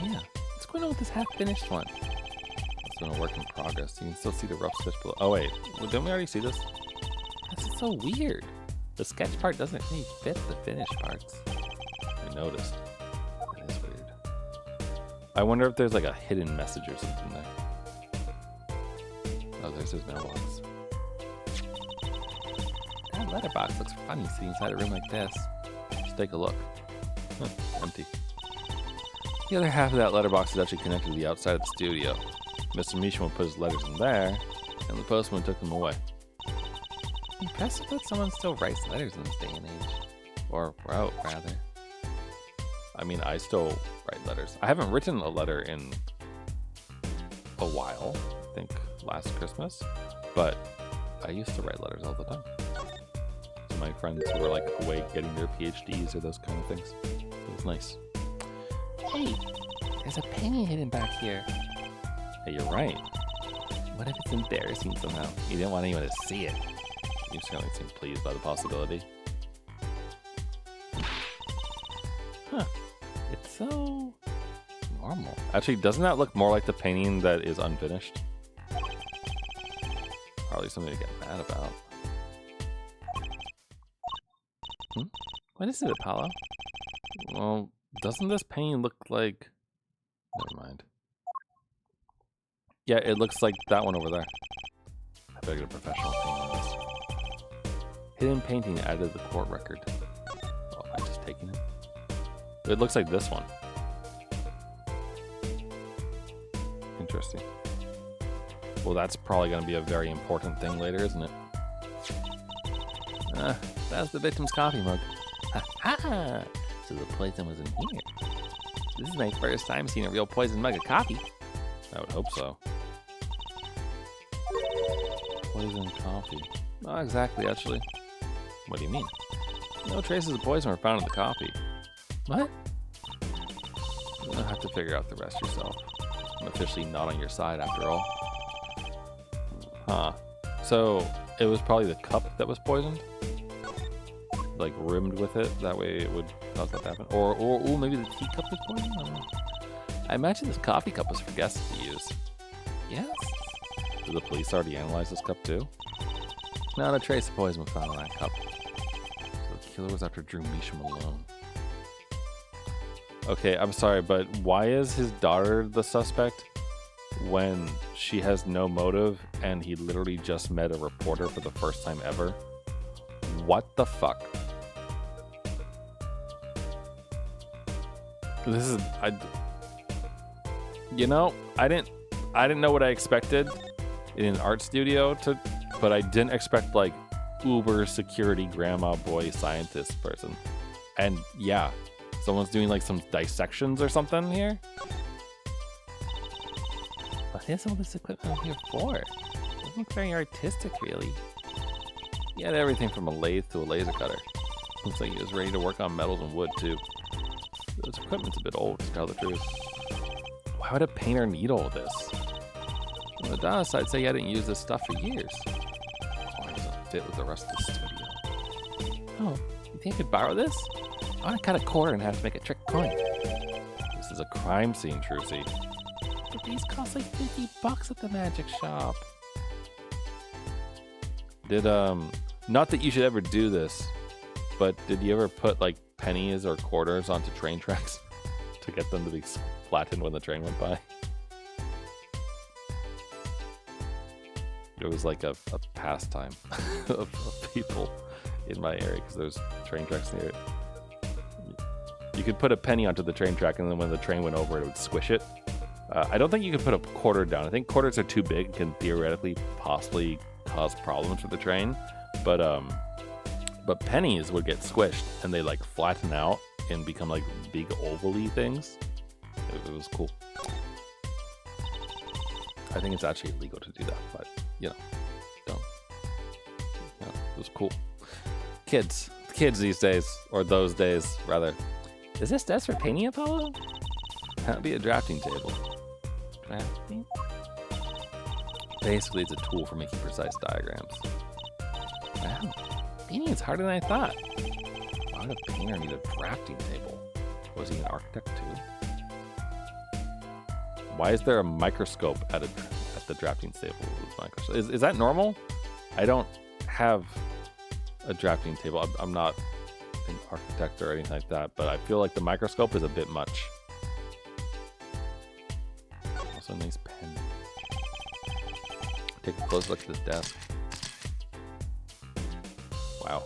Yeah, don't know what this half-finished one. It's been a work in progress. You can still see the rough sketch below. Oh wait, well, didn't we already see this? This is so weird. The sketch part doesn't really fit the finished parts. I noticed. That is weird. I wonder if there's like a hidden message or something there. Oh, there's his mailbox. That letterbox looks funny sitting inside a room like this. Just take a look. Huh, empty. The other half of that letterbox is actually connected to the outside of the studio. Mr. Mishima put his letters in there, and the postman took them away. Impressive that someone still writes letters in this day and age. Or wrote, rather. I mean, I still write letters. I haven't written a letter in a while. I think last Christmas. But I used to write letters all the time. To my friends who were like away getting their PhDs or those kind of things. It was nice. Hey, there's a penny hidden back here. Hey, you're right. What if it's embarrassing somehow? You didn't want anyone to see it. You certainly seem pleased by the possibility. Huh. It's so normal. Actually, doesn't that look more like the painting that is unfinished? Probably something to get mad about. What is it, Apollo? Well, doesn't this painting look like... Never mind. Yeah, it looks like that one over there. I better get a professional painting on this. Hidden painting added to the court record. Oh, am I just taking it? It looks like this one. Interesting. Well, that's probably going to be a very important thing later, isn't it? That's the victim's coffee mug. Ha ha! So the poison was in here. This is my first time seeing a real poison mug of coffee. I would hope so. Poison coffee. Not exactly, actually. What do you mean? No traces of poison were found in the coffee. What? You'll have to figure out the rest yourself. I'm officially not on your side after all. Huh. So, it was probably the cup that was poisoned? Like, rimmed with it? That way it would cause that to happen? Or maybe the teacup was poisoned? I don't know. I imagine this coffee cup was for guests to use. Yes? Did the police already analyze this cup too? Not a trace of poison was found in that cup. So the killer was after Drew Measham alone. Okay, I'm sorry, but why is his daughter the suspect when she has no motive and he literally just met a reporter for the first time ever? What the fuck? This is... You know, I didn't know what I expected in an art studio, but I didn't expect like uber security grandma boy scientist person. And yeah, someone's doing like some dissections or something here. What is all this equipment here for? It doesn't look very artistic, really. He had everything from a lathe to a laser cutter. Looks like he was ready to work on metals and wood too. This equipment's a bit old, to tell the truth. Why would a painter need all of this? On the Adonis side, say he hadn't used this stuff for years. Oh, it doesn't fit with the rest of the studio. Oh, you think I could borrow this? I want to cut a quarter and have to make a trick coin. This is a crime scene, Trucy. But these cost like $50 at the magic shop. Did, not that you should ever do this, but did you ever put like pennies or quarters onto train tracks to get them to be flattened when the train went by? It was like a pastime of people in my area because there's train tracks near it. You could put a penny onto the train track, and then when the train went over, it would squish it. I don't think you could put a quarter down. I think quarters are too big and can theoretically possibly cause problems for the train. But pennies would get squished, and they like flatten out and become like big ovally things. It was cool. I think it's actually illegal to do that, but you know, don't. You know, it was cool. Kids these days, or those days rather. Is this desk for painting, Apollo? That'd be a drafting table. Drafting? Basically, it's a tool for making precise diagrams. Wow, painting is harder than I thought. Why would a painter need a drafting table? Was he an architect too? Why is there a microscope at the drafting table? Is that normal? I don't have a drafting table. I'm not an architect or anything like that, but I feel like the microscope is a bit much. Also a nice pen. Take a close look at this desk. Wow,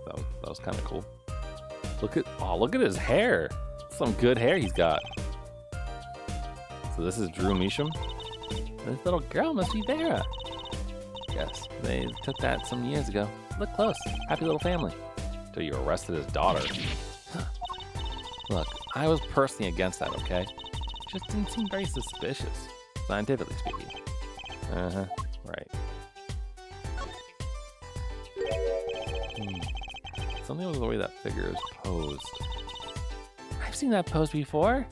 that was kind of cool. Look at his hair. Some good hair he's got. So this is Drew Measham. This little girl must be Vera. Yes, they took that some years ago. Look close. Happy little family. Till you arrested his daughter. Look, I was personally against that, okay? Just didn't seem very suspicious, scientifically speaking. Uh-huh, right. Something was the way that figure is posed. I've seen that pose before.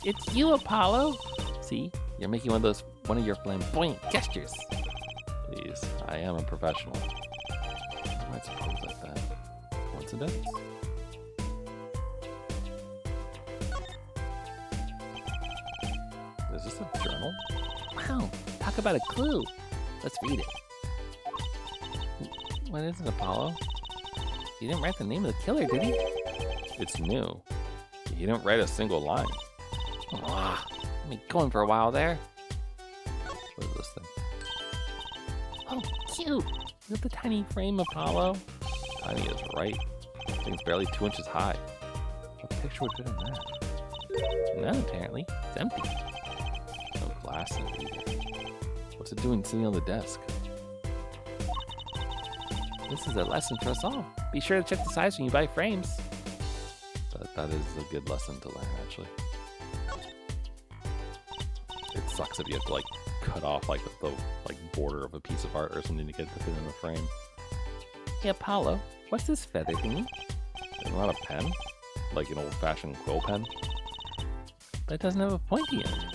It's you, Apollo. See, you're making one of your flamboyant gestures. Please, I am a professional. Why might pose like that? Coincidence? Is this a journal? Wow, talk about a clue. Let's read it. What is it, Apollo? He didn't write the name of the killer, did he? It's new. He didn't write a single line. Ah, let me go in for a while there. What is this thing? Oh, cute! Look at the tiny frame, Apollo. Tiny is right. This thing's barely 2 inches high. What picture would fit in that? None, apparently. It's empty. No glass in it either. What's it doing sitting on the desk? This is a lesson for us all. Be sure to check the size when you buy frames. That is a good lesson to learn, actually. It sucks if you have to like cut off like the border of a piece of art or something to get to fit in a frame. Hey Apollo, what's this feather thingy? It's not a pen, like an old-fashioned quill pen. But it doesn't have a pointy end.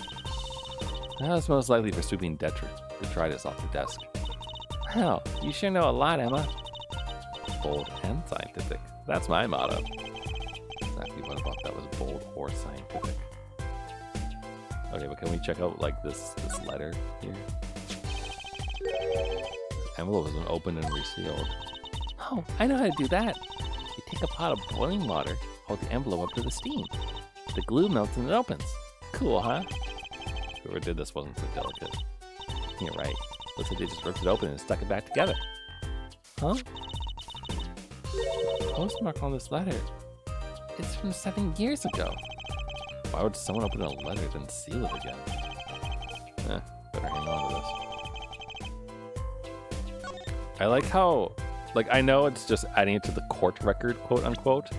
That's most likely for sweeping detritus off the desk. Wow, you sure know a lot, Emma. Bold and scientific. That's my motto. Exactly what about that was bold or scientific. Okay, but can we check out like this letter here? This envelope has been opened and resealed. Oh, I know how to do that. You take a pot of boiling water, hold the envelope up to the steam. The glue melts and it opens. Cool, huh? Whoever did this wasn't so delicate. You're right. Looks like they just ripped it open and stuck it back together. Huh? The postmark on this letter. It's from 7 years ago. Why would someone open a letter then seal it again? Better hang on to this. I like how, like, I know it's just adding it to the court record, quote unquote,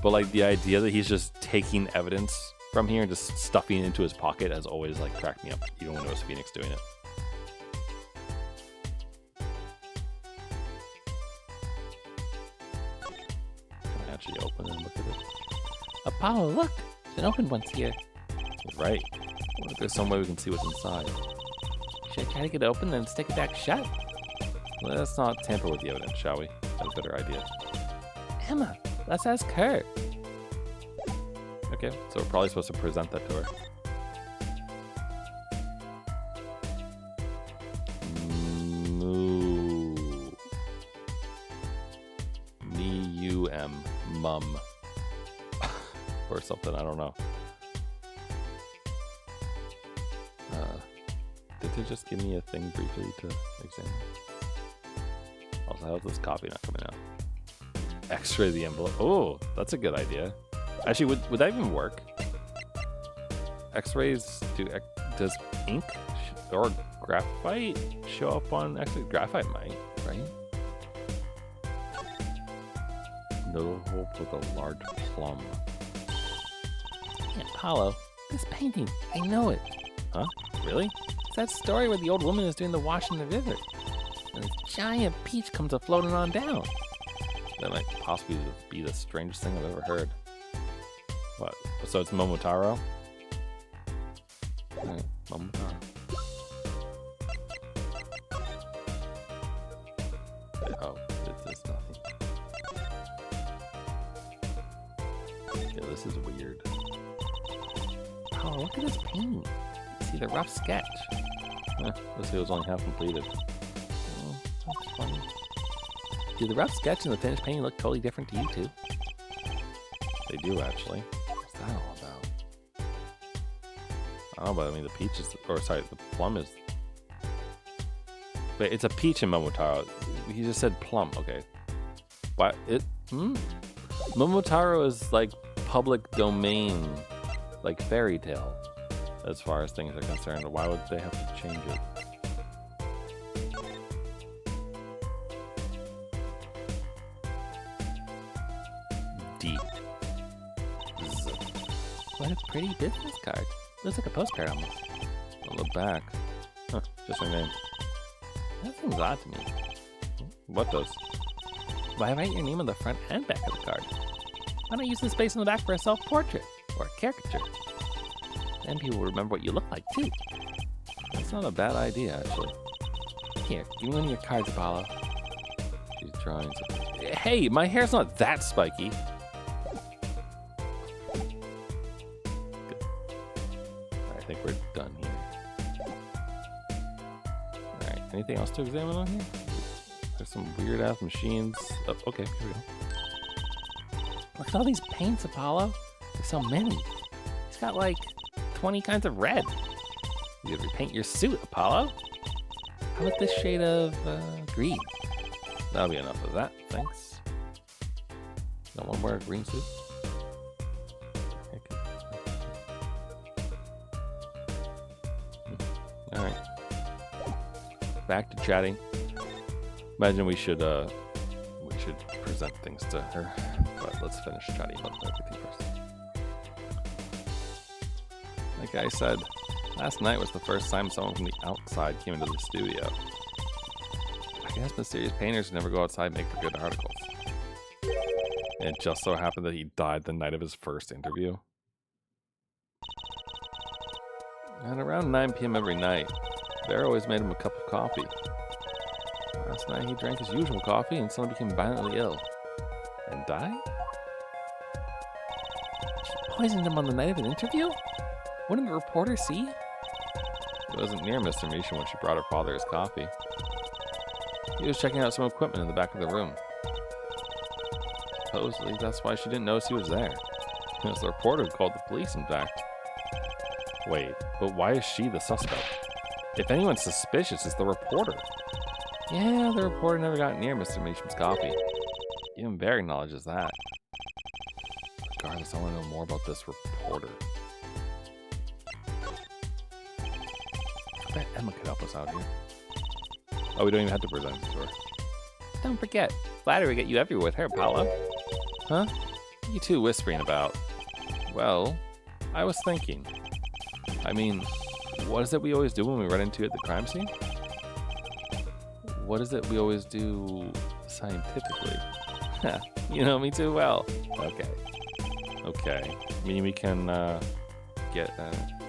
but like the idea that he's just taking evidence from here and just stuffing it into his pocket has always like cracked me up, even when it was Phoenix doing it. Can I actually open and look at it? Apollo, look! It's been opened once here. Right. I wonder if there's some way we can see what's inside. Should I try to get it open and stick it back shut? Let's not tamper with the evidence, shall we? Got a better idea. Emma, let's ask her. Okay, so we're probably supposed to present that to her. Moo. M-U-M. Mum. Or something, I don't know. Did they just give me a thing briefly to examine? Also, how's this copy not coming out? X-ray the envelope. Oh, that's a good idea. Actually, would that even work? X-rays does ink or graphite show up on X-ray? Graphite might, right? No hope with a large plum. Hey, Apollo, this painting, I know it. Huh? Really? It's that story where the old woman is doing the wash in the river, and this giant peach comes a-floating on down. That might possibly be the strangest thing I've ever heard. What? So it's Momotaro? Alright, Momotaro. Oh, it's nothing. Yeah, this is weird. Oh, look at this painting. See the rough sketch. Let's see, it was only half completed. That's funny. Do the rough sketch and the finished painting look totally different to you too? They do, actually. What's that all about? I don't know, but I mean, the peach is, or sorry, the plum is. Wait, it's a peach in Momotaro. He just said plum. Okay. What? Momotaro is like public domain, like fairy tale, as far as things are concerned. Why would they have to change it? D. What a pretty business card. Looks like a postcard almost. On the back. Huh, just her name. That seems odd to me. What does? Why write your name on the front and back of the card? Why not use the space on the back for a self-portrait or a caricature? Then people will remember what you look like too. That's not a bad idea, actually. Here, give me one of your cards, Apollo. She's drawing something. Hey, my hair's not that spiky. Good. I think we're done here. Alright, anything else to examine on here? There's some weird ass machines. Oh, okay, here we go. Look at all these paints, Apollo. There's so many. He's got like 20 kinds of red. You could repaint your suit, Apollo. How about this shade of green? That'll be enough of that, thanks. Don't want to wear a green suit. Alright. Back to chatting. Imagine we should present things to her, but let's finish chatting about everything first. Like I said, last night was the first time someone from the outside came into the studio. I guess mysterious painters never go outside and make for good articles. And it just so happened that he died the night of his first interview. And around 9 p.m. every night, Bear always made him a cup of coffee. Last night he drank his usual coffee and suddenly became violently ill. And died? She poisoned him on the night of an interview? Wouldn't the reporter see? He wasn't near Mr. Misha when she brought her father his coffee. He was checking out some equipment in the back of the room. Supposedly, that's why she didn't notice he was there. It was the reporter who called the police, in fact. Wait, but why is she the suspect? If anyone's suspicious, it's the reporter. Yeah, the reporter never got near Mr. Meacham's coffee. Even Bear acknowledges that. Regardless, I want to know more about this reporter. I bet Emma could help us out here. Oh, we don't even have to present it to her. Don't forget, flattery will get you everywhere with her, Apollo. Huh? What are you two whispering about? Well, I was thinking. I mean, what is it we always do when we run into it at the crime scene? What is it we always do scientifically? You know me too well. Okay. Okay. I mean, we can get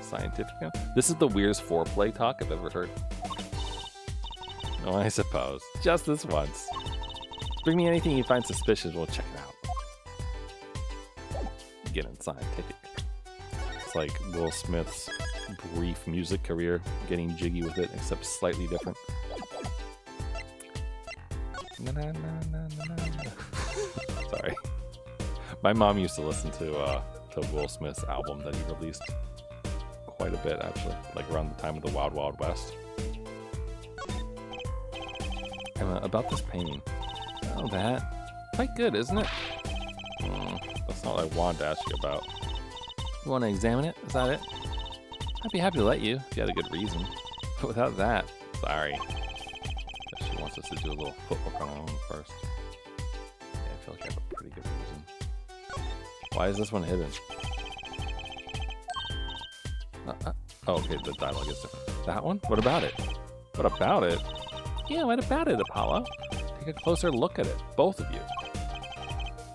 scientific. This is the weirdest foreplay talk I've ever heard. Oh, I suppose. Just this once. Bring me anything you find suspicious, we'll check it out. Getting scientific. It's like Will Smith's brief music career, getting jiggy with it, except slightly different. Sorry. My mom used to listen to Will Smith's album that he released quite a bit, actually, like around the time of the Wild Wild West. About this painting. Oh, that. Quite good, isn't it? That's not what I wanted to ask you about. You want to examine it? Is that it? I'd be happy to let you if you had a good reason. But without that, sorry. Guess she wants us to do a little footwork on our own first. Yeah, I feel like I have a pretty good reason. Why is this one hidden? Oh, okay, the dialogue is different. That one? What about it? What about it? Yeah, what about it, Apollo? Take a closer look at it, both of you.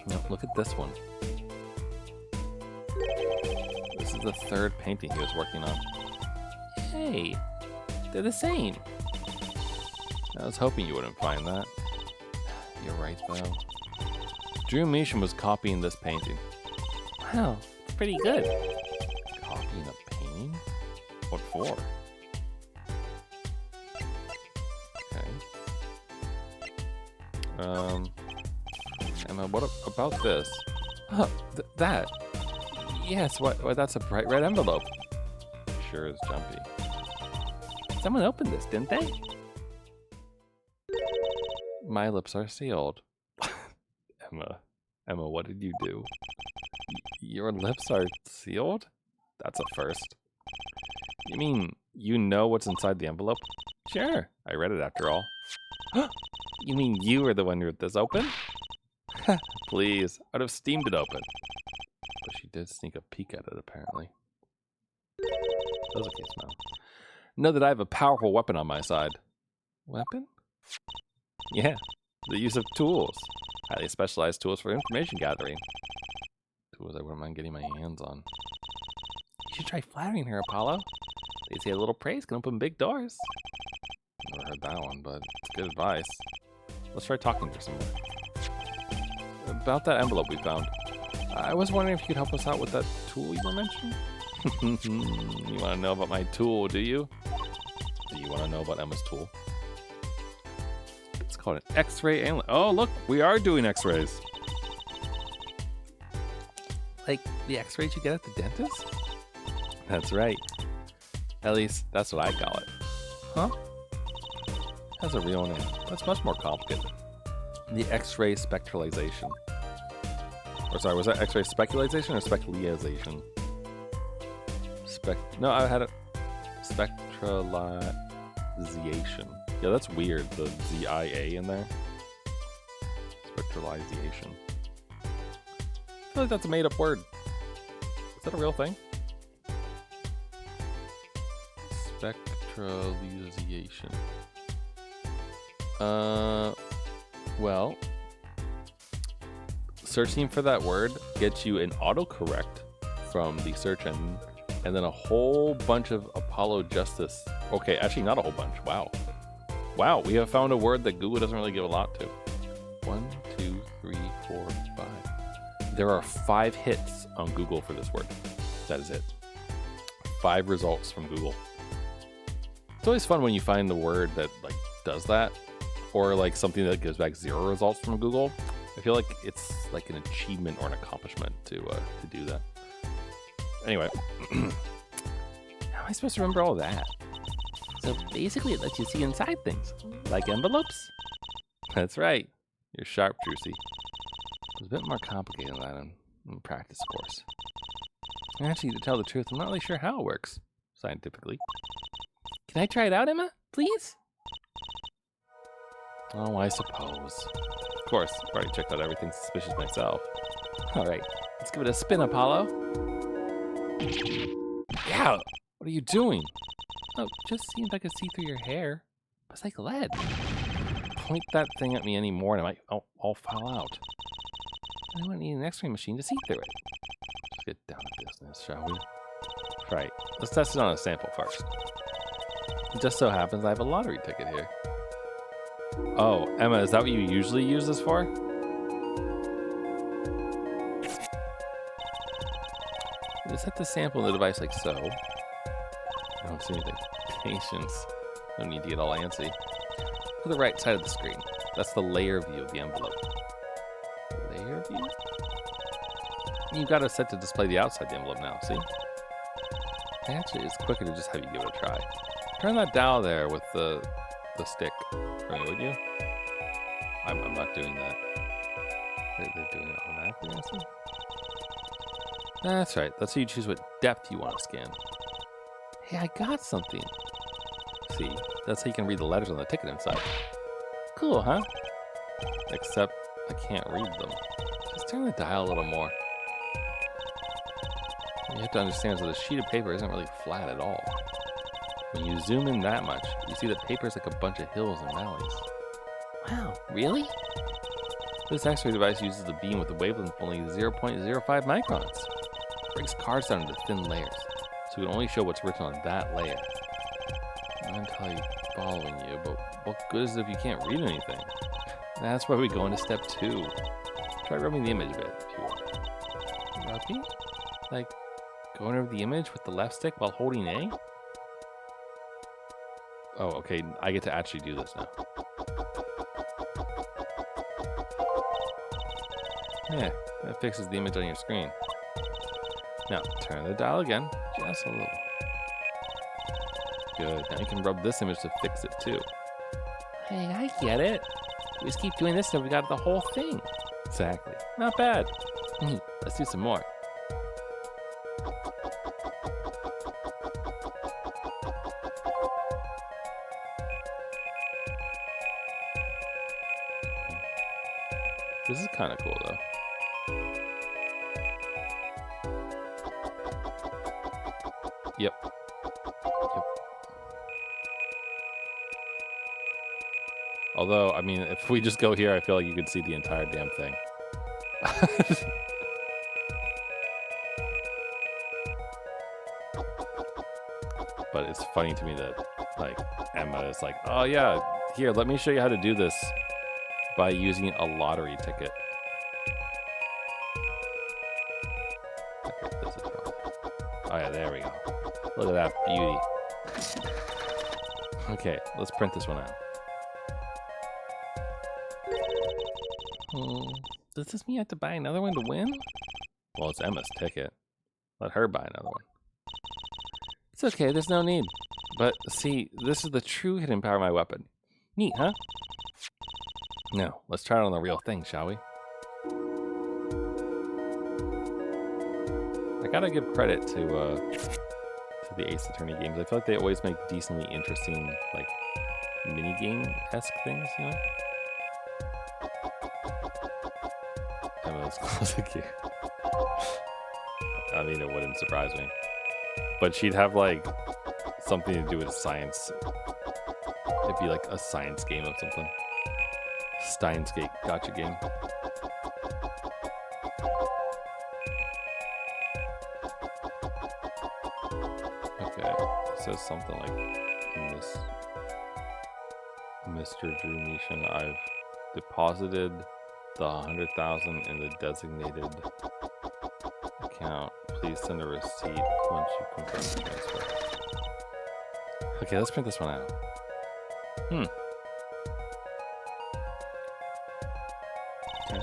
No, look at this one. This is the third painting he was working on. Hey, they're the same. I was hoping you wouldn't find that. You're right, though. Drew Measham was copying this painting. Wow, it's pretty good. Copying a painting? What before. Okay. Emma, what about this? Oh, that. Yes, what? That's a bright red envelope. Sure is jumpy. Someone opened this, didn't they? My lips are sealed. Emma, what did you do? Your lips are sealed? That's a first. You mean you know what's inside the envelope? Sure, I read it after all. You mean you were the one who ripped this open? Please, I'd have steamed it open. But she did sneak a peek at it, apparently. That was a case now. Know that I have a powerful weapon on my side. Weapon? Yeah, the use of tools. Highly specialized tools for information gathering. Tools I wouldn't mind getting my hands on. You should try flattering her, Apollo. They say a little praise can open big doors. Never heard that one, but it's good advice. Let's try talking to her some more. About that envelope we found. I was wondering if you could help us out with that tool you were mentioning? You want to know about my tool, do you? Do you want to know about Emma's tool? It's called an X-ray analyzer. Oh, look, we are doing X-rays. Like the X-rays you get at the dentist? That's right. At least, that's what I call it. Huh? Has a real name. That's much more complicated. The X-ray spectralization. Or sorry, was that X-ray speculization or spectralization? No, I had it. Spectralization. Yeah, that's weird. The Z-I-A in there. Spectralization. I feel like that's a made-up word. Is that a real thing? Spectralization. Well, searching for that word gets you an autocorrect from the search engine, and then a whole bunch of Apollo Justice. Okay, actually not a whole bunch. Wow. Wow, we have found a word that Google doesn't really give a lot to. 1, 2, 3, 4, 5. There are 5 hits on Google for this word. That is it. 5 results from Google. It's always fun when you find the word that like does that, or like something that gives back 0 results from Google. I feel like it's like an achievement or an accomplishment to do that. Anyway, how am I supposed to remember all that? So basically, it lets you see inside things, like envelopes. That's right. You're sharp, Juicy. It's a bit more complicated than that in practice, of course. Actually, to tell the truth, I'm not really sure how it works scientifically. Can I try it out, Emma? Please? Oh, I suppose. Of course, I've already checked out everything suspicious myself. All right, let's give it a spin, Apollo. Yeah, what are you doing? Oh, just seeing if I could see through your hair. It's like lead. Point that thing at me anymore and I might all fall out. I wouldn't need an X-ray machine to see through it. Let's get down to business, shall we? Right, let's test it on a sample first. It just so happens I have a lottery ticket here. Oh, Emma, is that what you usually use this for? Just set the sample in the device like so. I don't see anything. Patience. No need to get all antsy. To the right side of the screen. That's the layer view of the envelope. Layer view? You've got it set to display the outside of the envelope now, see? Actually, it's quicker to just have you give it a try. Turn that dial there with the stick for me, would you? I'm not doing that. They're doing it automatically, I see. That's right. Let's see you choose what depth you want to scan. Hey, I got something. See, that's how you can read the letters on the ticket inside. Cool, huh? Except I can't read them. Just turn the dial a little more. You have to understand that the sheet of paper isn't really flat at all. When you zoom in that much, you see that paper is like a bunch of hills and valleys. Wow, really? This X-ray device uses a beam with a wavelength of only 0.05 microns. It breaks cards down into thin layers, so you can only show what's written on that layer. I'm entirely following you, but what good is it if you can't read anything? That's why we go into step 2. Try rubbing the image a bit, if you want. Rubbing? Like, going over the image with the left stick while holding A? Oh, okay. I get to actually do this now. Yeah, that fixes the image on your screen. Now, turn the dial again, just a little. Good. Now you can rub this image to fix it too. Hey, I get it. We just keep doing this and we got the whole thing. Exactly. Not bad. Neat. Let's do some more. This is kind of cool though. Yep. Although, I mean, if we just go here, I feel like you could see the entire damn thing. But it's funny to me that, like, Emma is like, oh yeah, here, let me show you how to do this by using a lottery ticket. Okay, this is wrong. Oh yeah, there we go. Look at that beauty. Okay, let's print this one out. Does this mean I have to buy another one to win? Well, it's Emma's ticket. Let her buy another one. It's okay, there's no need. But see, this is the true hidden power of my weapon. Neat, huh? Now, let's try it on the real thing, shall we? I gotta give credit to the Ace Attorney games. I feel like they always make decently interesting, like, mini-game-esque things, you know? Emma's closet game. I mean, it wouldn't surprise me. But she'd have, like, something to do with science. It'd be like a science game of something. Steins Gate gotcha game. Okay, it says something like this. Mr. Drew Nation, I've deposited the 100,000 in the designated account. Please send a receipt once you confirm the transfer. Okay, let's print this one out. Okay.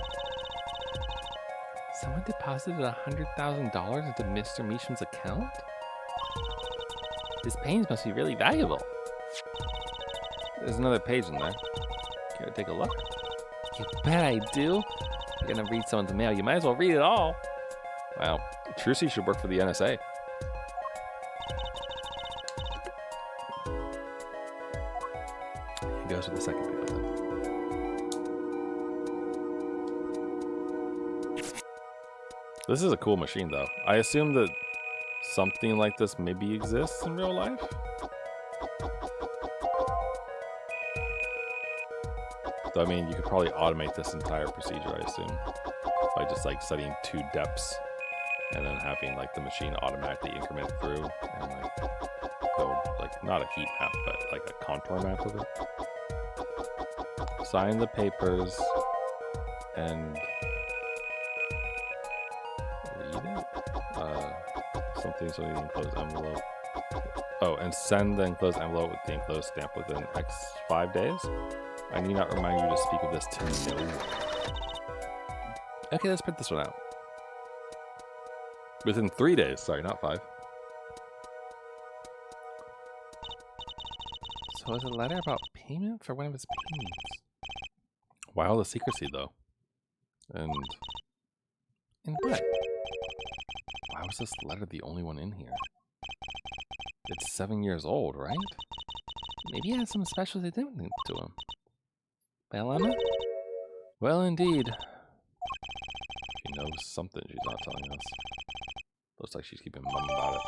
Someone deposited $100,000 into Mr. Meesham's account? His paintings must be really valuable. There's another page in there. Care to take a look? You bet I do. You're gonna read someone's mail. You might as well read it all. Wow, Trucy should work for the NSA. He goes with the second paper then. This is a cool machine though. I assume that something like this maybe exists in real life. So I mean, you could probably automate this entire procedure, I assume, by just like setting 2 depths and then having like the machine automatically increment through and like build like not a heat map but like a contour map of it. Sign the papers and read it. Something so the enclosed envelope. Oh, and send the enclosed envelope with the enclosed stamp within X 5 days. I need not remind you to speak of this to no one. Okay, let's print this one out. Within 3 days. Sorry, not 5. So is it a letter about payment for one of his paintings? Why all the secrecy, though? And what? Why was this letter the only one in here? It's 7 years old, right? Maybe it has some special significance to him. Well, Emma? Well, indeed. She knows something she's not telling us. Looks like she's keeping mum about it.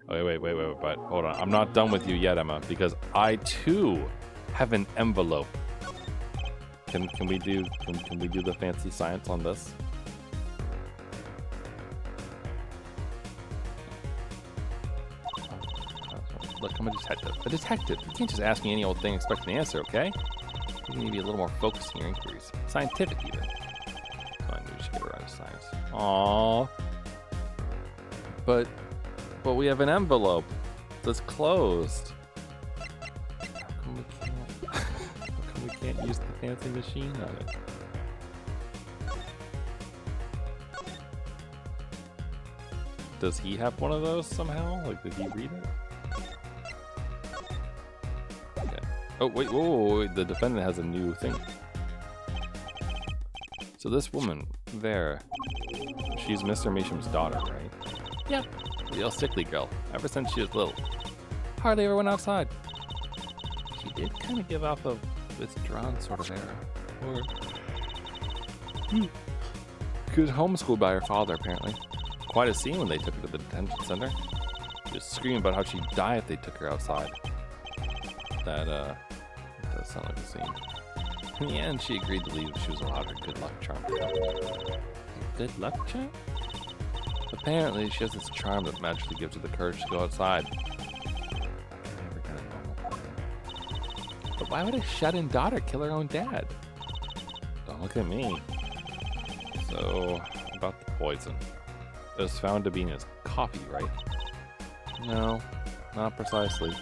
Oh, wait, but hold on. I'm not done with you yet, Emma, because I too have an envelope. Can we do the fancy science on this? Look, I'm a detective. A detective. You can't just ask me any old thing and expect an answer, okay? You need to be a little more focused in your inquiries. Scientific, even. Oh, I knew we should get around to science. Aww. But we have an envelope that's closed. How come we can't use the fancy machine on it? Does he have one of those somehow? Like, did he read it? Okay. Oh, wait, whoa, wait, the defendant has a new thing. So this woman there, she's Mr. Measham's daughter, right? Yep, real sickly girl, ever since she was little. Hardly ever went outside. She did kind of give off a withdrawn sort of air. Or... She was homeschooled by her father, apparently. Quite a scene when they took her to the detention center. Just screaming about how she'd die if they took her outside. That does sound like a scene. In the end, she agreed to leave if she was allowed her good luck charm. Good luck charm? Apparently, she has this charm that magically gives her the courage to go outside. Never got a normal plan. But why would a shut-in daughter kill her own dad? Don't look at me. So, about the poison. It was found to be in his coffee, right? No, not precisely.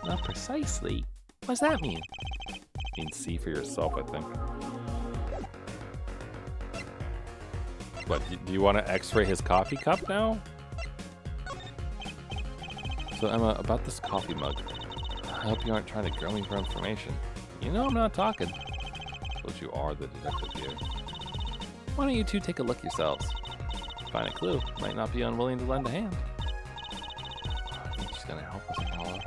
Not precisely? What does that mean? It means see for yourself, I think. What, do you want to x-ray his coffee cup now? So Emma, about this coffee mug. I hope you aren't trying to grill me for information. You know I'm not talking. But you are the detective here. Why don't you two take a look yourselves? Find a clue. Might not be unwilling to lend a hand. I think she's gonna help us, Apollo.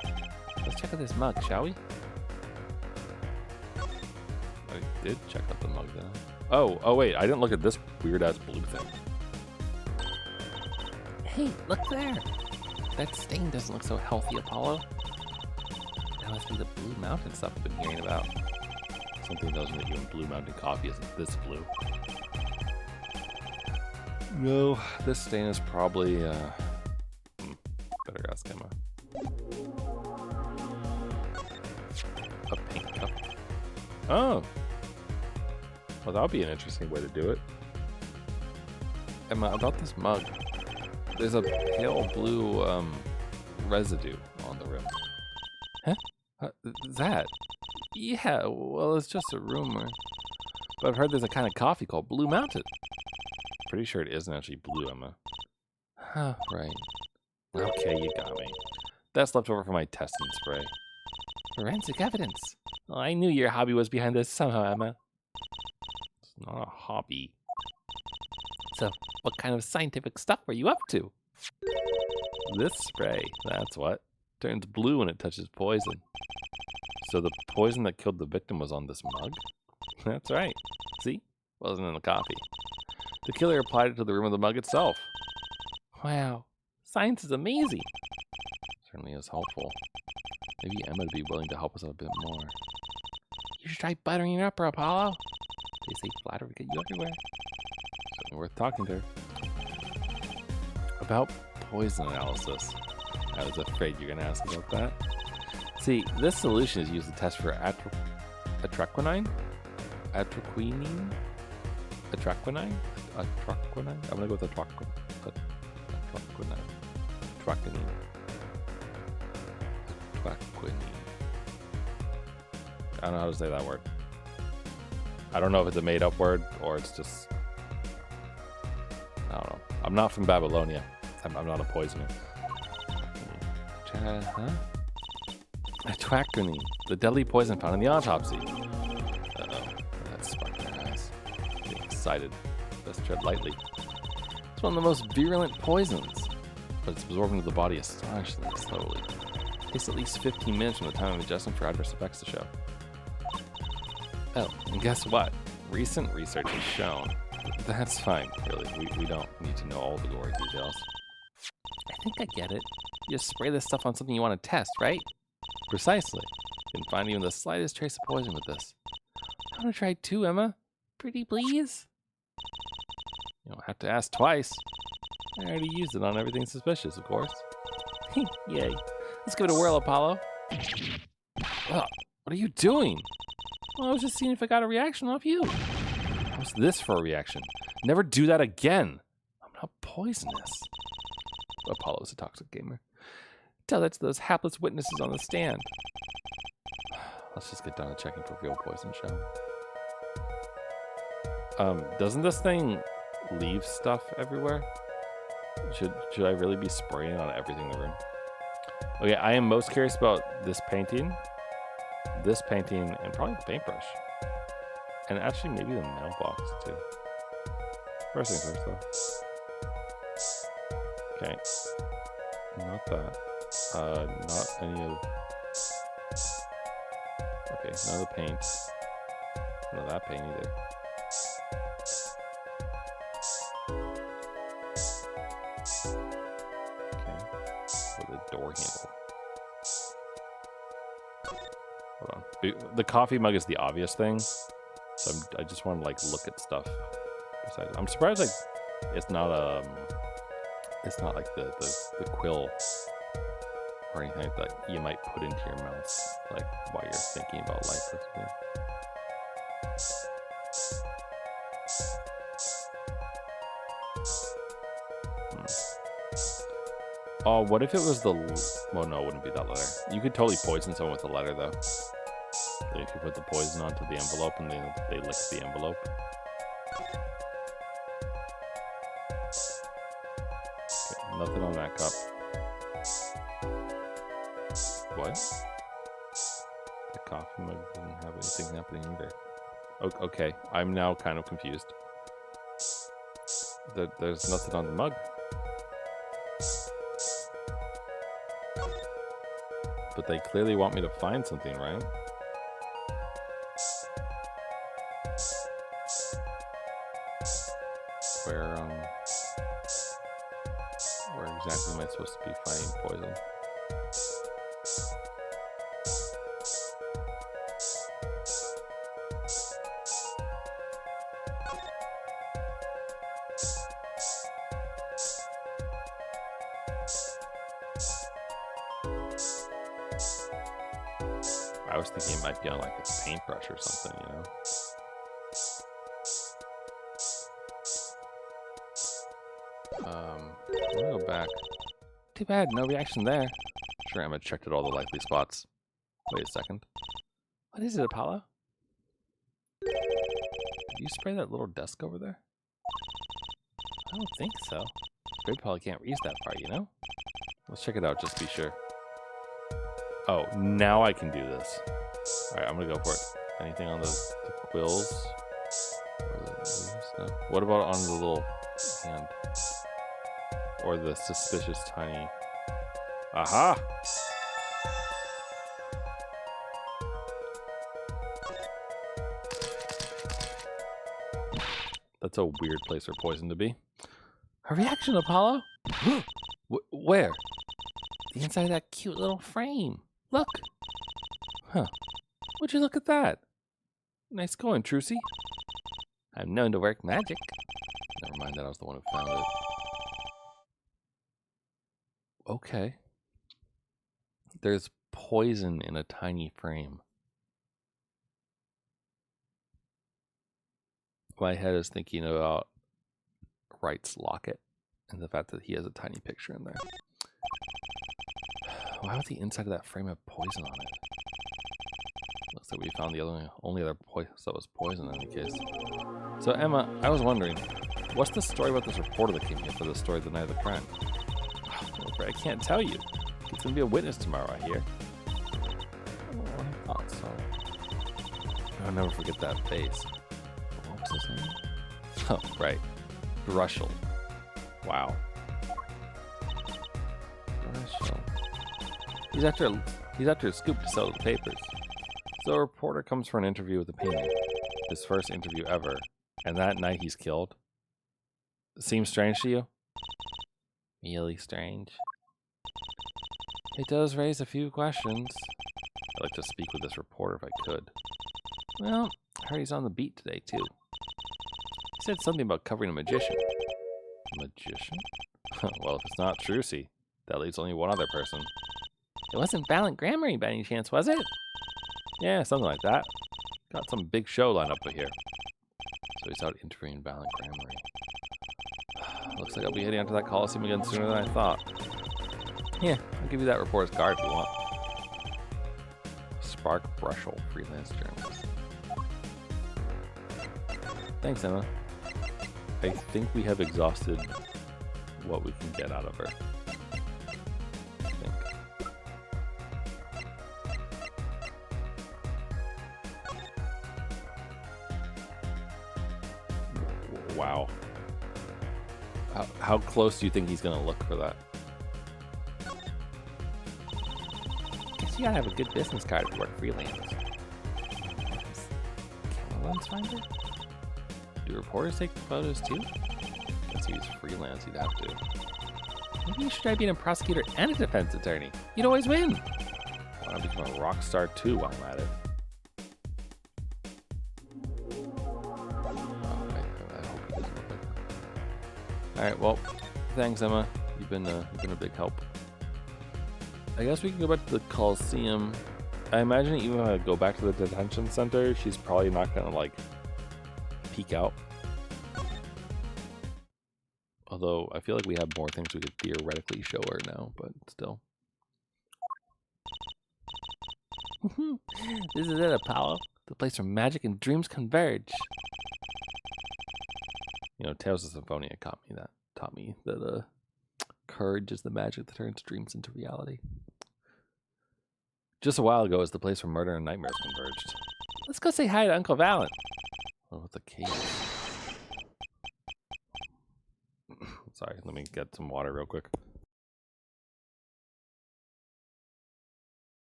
Let's check out this mug, shall we? I did check out the mug, then. Oh wait, I didn't look at this weird-ass blue thing. Hey, look there! That stain doesn't look so healthy, Apollo. That must be the Blue Mountain stuff I've been hearing about. Something tells me that you and Blue Mountain coffee isn't this blue. No, this stain is probably, better ask Emma. A pink cup. Oh! Well, that would be an interesting way to do it. Emma, about this mug. There's a pale blue, residue on the rim. Huh? That? Yeah, well, it's just a rumor. But I've heard there's a kind of coffee called Blue Mountain. Pretty sure it isn't actually blue, Emma. Huh, right. Okay, you got me. That's left over from my testing spray. Forensic evidence. Well, I knew your hobby was behind this somehow, Emma. It's not a hobby. So, what kind of scientific stuff were you up to? This spray, that's what. Turns blue when it touches poison. So the poison that killed the victim was on this mug? That's right. See? Wasn't in the coffee. The killer applied it to the rim of the mug itself. Wow. Science is amazing. Certainly is helpful. Maybe Emma would be willing to help us out a bit more. You should try buttering her up, Apollo. They say flattery will get you everywhere. Certainly worth talking to her. About poison analysis. I was afraid you were going to ask about that. See, this solution is used to test for atraquinine? Atraquinine? Atraquinine? Atraquinine? I'm going to go with atraquinine. Atraquinine. I don't know how to say that word. I don't know if it's a made-up word or it's just... I don't know. I'm not from Babylonia. I'm not a poisoner. Huh? Atraquinine, the deadly poison found in the autopsy. Uh-oh. That sparked their eyes. Getting excited. Best tread lightly. It's one of the most virulent poisons, but it's absorbed into the body astonishingly slowly. It takes at least 15 minutes from the time of ingestion for adverse effects to show. Oh, and guess what? Recent research has shown. That's fine, really. We don't need to know all the gory details. I think I get it. You just spray this stuff on something you want to test, right? Precisely. You can find even the slightest trace of poison with this. I want to try too, Emma. Pretty please? You don't have to ask twice. I already used it on everything suspicious, of course. Yay. Let's give it a whirl, Apollo. What are you doing? Well, I was just seeing if I got a reaction off you. What's this for a reaction? Never do that again. I'm not poisonous. Apollo's a toxic gamer. Tell that to those hapless witnesses on the stand. Let's just get done with checking for real poison, shall we? Doesn't this thing leave stuff everywhere? Should I really be spraying on everything in the room? Okay, I am most curious about this painting, and probably the paintbrush. And actually maybe the mailbox too. First things first though. Okay. Not that. Not any of... Okay, none of the paint. None of that paint either. Okay. Or the door handle. Hold on. The coffee mug is the obvious thing. So I just want to like look at stuff. Besides, I'm surprised like it's not like the quill or anything that you might put into your mouth like while you're thinking about life or something. Oh, what if it was the... Well, no, it wouldn't be that letter. You could totally poison someone with the letter, though. Like if you put the poison onto the envelope and they lick the envelope. Okay, nothing on that cup. What? The coffee mug doesn't have anything happening either. Okay, I'm now kind of confused. There's nothing on the mug. But they clearly want me to find something, right? Where exactly am I supposed to be finding poison? I was thinking it might be on like a paintbrush or something, you know? I'm gonna go back. Too bad, no reaction there. Sure, Emma checked at all the likely spots. Wait a second. What is it, Apollo? Did you spray that little desk over there? I don't think so. Greg probably can't reach that far, you know? Let's check it out just to be sure. Oh, now I can do this. Alright, I'm gonna go for it. Anything on the quills? Or the leaves? No. What about on the little hand? Or the suspicious tiny... Aha! That's a weird place for poison to be. A reaction, Apollo? Where? The inside of that cute little frame. Look. Huh. Would you look at that? Nice going, Trucy. I'm known to work magic. Never mind that I was the one who found it. Okay. There's poison in a tiny frame. My head is thinking about Wright's locket and the fact that he has a tiny picture in there. Why would the inside of that frame have poison on it? Looks like we found the only other poison that was poison in any case. So Emma, I was wondering, what's the story about this reporter that came here for the story of the night of the crime? I can't tell you. He's gonna be a witness tomorrow, I hear. Oh, I thought so. I'll never forget that face. What was his name? Oh, right. Grushel. Wow. Grushel. He's after a scoop to sell to the papers. So a reporter comes for an interview with the painter. His first interview ever. And that night he's killed. Seems strange to you? Really strange. It does raise a few questions. I'd like to speak with this reporter if I could. Well, I heard he's on the beat today, too. He said something about covering a magician. A magician? Well, if it's not Trucy, that leaves only one other person. It wasn't Ballant Grammary by any chance, was it? Yeah, something like that. Got some big show lined up here. So he's out interviewing Ballant Grammary. Looks like I'll be heading out to that Coliseum again sooner than I thought. Yeah, I'll give you that reporter's card if you want. Spark Brushel, freelance journalist. Thanks, Emma. I think we have exhausted what we can get out of her. I think. Wow. How close do you think he's going to look for that? Guess you gotta have a good business card to work freelance. Camera lens finder? Do reporters take photos too? Guess he's freelance, he'd have to. Maybe you should try being a prosecutor and a defense attorney. You'd always win. Why not become a rock star too while I'm at it? Oh, I hope he doesn't look like that. Alright, well, thanks, Emma. You've been a big help. I guess we can go back to the Coliseum. I imagine even if I go back to the detention center, she's probably not gonna like peek out. Although I feel like we have more things we could theoretically show her now, but still. This is it, Apollo. The place where magic and dreams converge. You know, Tales of Symphonia taught me that courage is the magic that turns dreams into reality. Just a while ago, it was the place where murder and nightmares converged. Let's go say hi to Uncle Valent. Oh, what's a cave? Sorry, let me get some water real quick.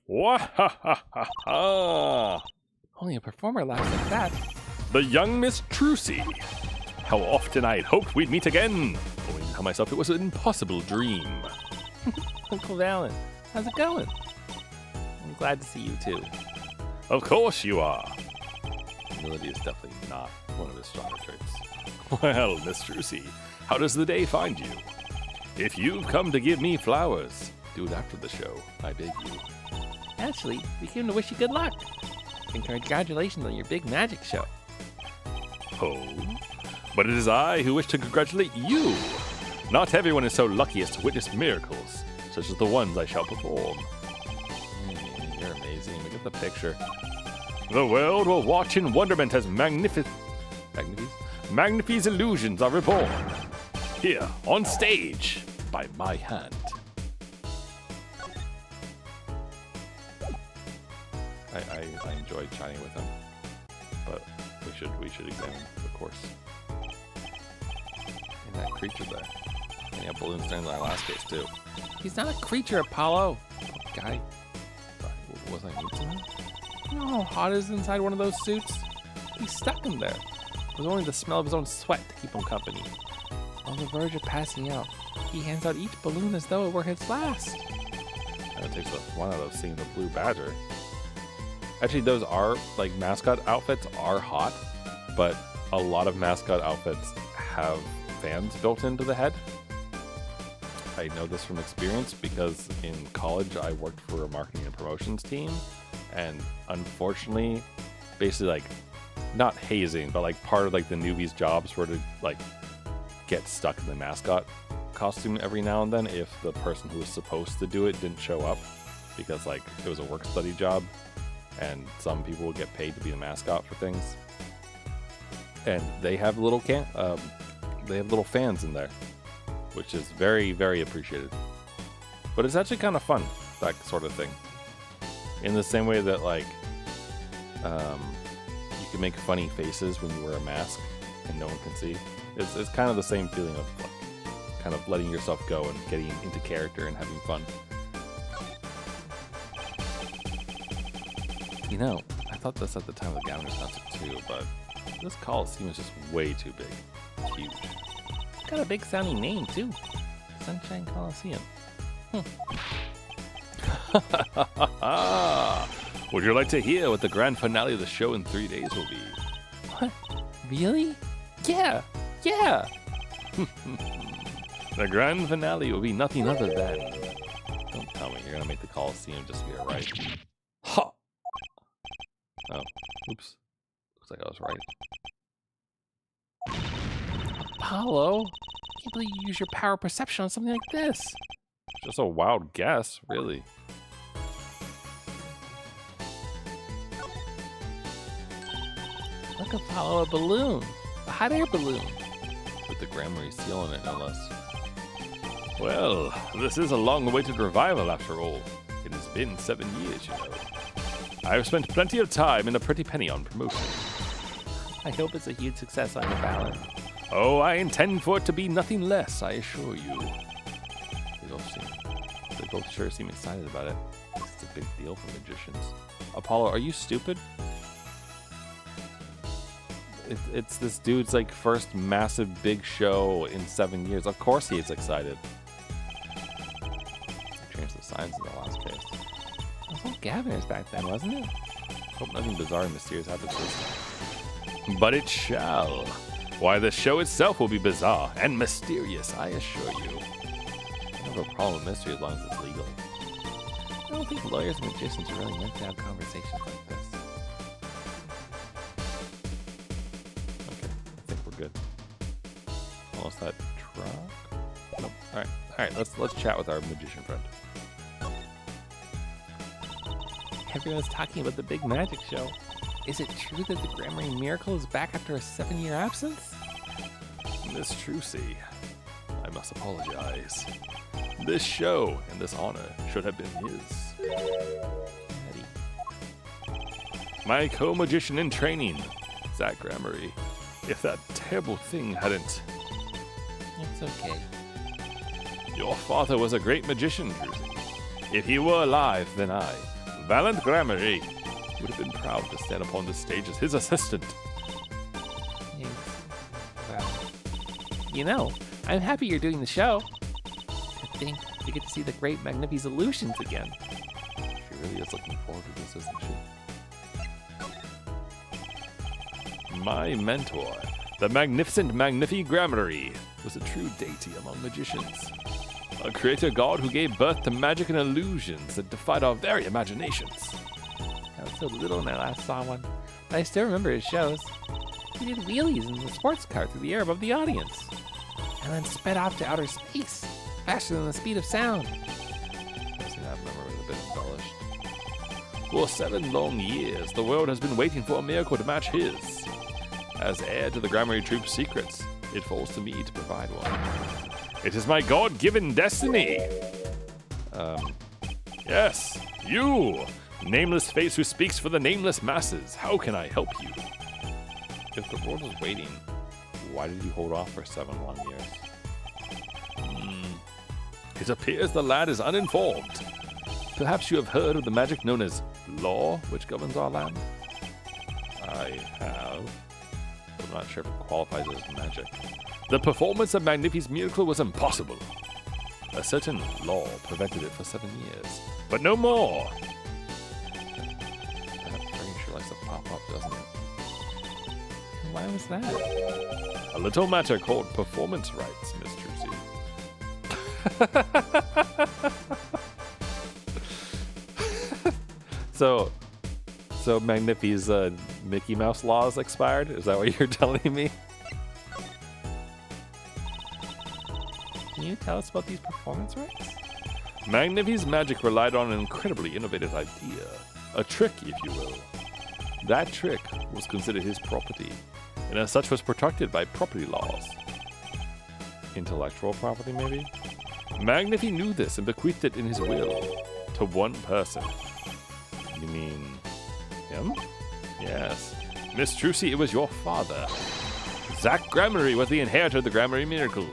Wahahaha! Only a performer laughs like that. The young Miss Trucy. How often I'd hoped we'd meet again. Only to tell myself it was an impossible dream. Uncle Valent, how's it going? I'm glad to see you too. Of course you are. Humility is definitely not one of his stronger traits. Well, Miss Trucy, how does the day find you? If you've come to give me flowers, do it after the show, I beg you. Actually, we came to wish you good luck. And congratulations on your big magic show. Oh, but it is I who wish to congratulate you. Not everyone is so lucky as to witness miracles, such as the ones I shall perform. You're amazing. Look at the picture. The world will watch in wonderment as Magnifi's illusions are reborn. Here, on stage, by my hand. I enjoyed chatting with him, but we should examine the course. And that creature there. And yeah, balloons during our last case too. He's not a creature, Apollo. Guy. Sorry, was I mean to him? You know how hot it is inside one of those suits? He's stuck in there. It was only the smell of his own sweat to keep him company. On the verge of passing out, he hands out each balloon as though it were his last. That takes one out of seeing the blue badger. Actually, those are, like, mascot outfits are hot, but a lot of mascot outfits have fans built into the head. I know this from experience because in college I worked for a marketing and promotions team, and unfortunately, basically, like, not hazing, but like part of like the newbies' jobs were to like get stuck in the mascot costume every now and then if the person who was supposed to do it didn't show up, because like it was a work study job and some people would get paid to be the mascot for things, and they have little fans in there, which is very, very appreciated. But it's actually kind of fun, that sort of thing, in the same way that like you can make funny faces when you wear a mask and no one can see. It's kind of the same feeling of like kind of letting yourself go and getting into character and having fun. You know, I thought this at the time of the Governor's Concert too, but this Coliseum is just way too big. It's huge. It's got a big sounding name too. Sunshine Coliseum. Would you like to hear what the grand finale of the show in 3 days will be? What? Really? Yeah! Yeah! The grand finale will be nothing other than... Don't tell me you're gonna make the Coliseum just be right. Ha! Oh, oops. Looks like I was right. Apollo? I can't believe you use your power of perception on something like this. Just a wild guess, really. Look, Apollo, a balloon. A hot air balloon. With the Grammary seal on it, no less. Well, this is a long-awaited revival after all. It has been 7 years, you know. I have spent plenty of time and a pretty penny on promotion. I hope it's a huge success on your ballot. Oh, I intend for it to be nothing less, I assure you. They both sure seem excited about it. It's a big deal for magicians. Apollo, are you stupid? It's this dude's like first massive big show in 7 years. Of course he is excited. I changed the signs in the last case. It was all Gaviners back then, wasn't it? Hope nothing bizarre and mysterious happens this time. But it shall. Why, the show itself will be bizarre and mysterious, I assure you. I don't have a problem with mystery as long as it's legal. I don't think lawyers and magicians are really meant to have conversations like this. Okay, I think we're good. Almost that truck? Nope. Alright, let's chat with our magician friend. Everyone's talking about the big magic show. Is it true that the Grammary Miracle is back after a 7-year absence? Miss Trucy, I must apologize. This show and this honor should have been his. Eddie. My co-magician in training, Zach Grammary. If that terrible thing hadn't... It's okay. Your father was a great magician, Trucy. If he were alive, then I, Valent Grammary, would have been proud to stand upon this stage as his assistant. Thanks. Well, you know, I'm happy you're doing the show. I think we get to see the great Magnifi's illusions again. She really is looking forward to this, isn't she? My mentor, the magnificent Magnifi Grammary, was a true deity among magicians. A creator god who gave birth to magic and illusions that defied our very imaginations. I was so little when I last saw one, but I still remember his shows. He did wheelies in the sports car through the air above the audience, and then sped off to outer space, faster than the speed of sound. I see that memory was a bit embellished. For 7 long years, the world has been waiting for a miracle to match his. As heir to the Grammary Troupe's secrets, it falls to me to provide one. It is my God-given destiny! Yes, you! Nameless face who speaks for the nameless masses. How can I help you? If the world was waiting, why did you hold off for 7 long years? It appears the lad is uninformed. Perhaps you have heard of the magic known as law, which governs our land? I have. I'm not sure if it qualifies as magic. The performance of Magnifi's miracle was impossible. A certain law prevented it for 7 years, but no more. That frame sure likes to pop up, doesn't it? Why was that? A little matter called performance rights, Miss Trucy. So Magnifi's Mickey Mouse laws expired? Is that what you're telling me? Can you tell us about these performance rights? Magnifi's magic relied on an incredibly innovative idea. A trick, if you will. That trick was considered his property, and as such was protected by property laws. Intellectual property, maybe? Magnifi knew this and bequeathed it in his will to one person. You mean him? Yes. Miss Trucy, it was your father. Zach Grammary was the inheritor of the Grammary Miracle.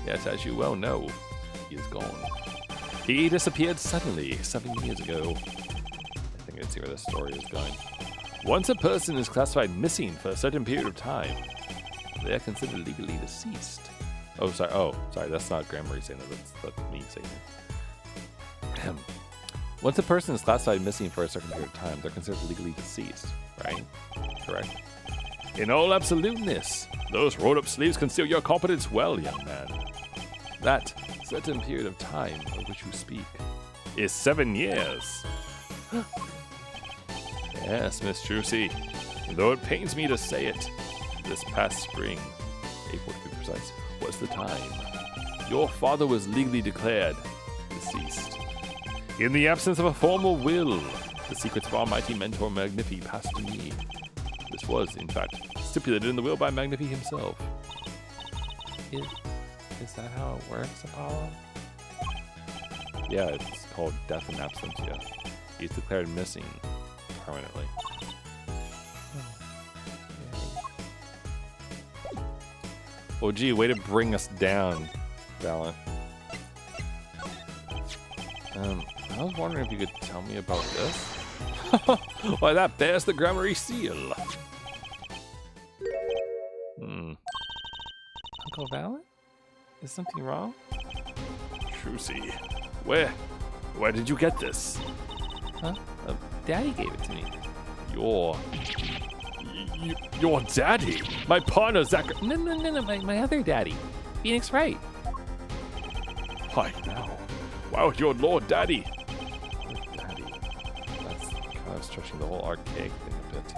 Yes, as you well know, he is gone. He disappeared suddenly 7 years ago. I think I can see where this story is going. Once a person is classified missing for a certain period of time, they are considered legally deceased. Oh, sorry, that's not Grammary saying that, that's me saying it. Once a person is classified missing for a certain period of time, they're considered legally deceased, right? Correct. In all absoluteness, those rolled-up sleeves conceal your competence well, young man. That certain period of time of which you speak is 7 years. Yes, Miss Trucy, though it pains me to say it, this past spring, a 43% precise. What's the time? Your father was legally declared deceased. In the absence of a formal will, the secrets of our mighty mentor Magnifi passed to me. This was, in fact, stipulated in the will by Magnifi himself. Is that how it works, Apollo? Yeah, it's called death in absentia. He's declared missing permanently. Oh, gee, way to bring us down, Valen. I was wondering if you could tell me about this. Why, that bears the Grammary seal. Uncle Valen? Is something wrong? Trucy, where did you get this? Huh? Daddy gave it to me. Your daddy? My partner, Zach. No, my other daddy. Phoenix Wright. Why now? Why would your Lord Daddy? Lord Daddy. That's kind of stretching the whole archaic thing a bit.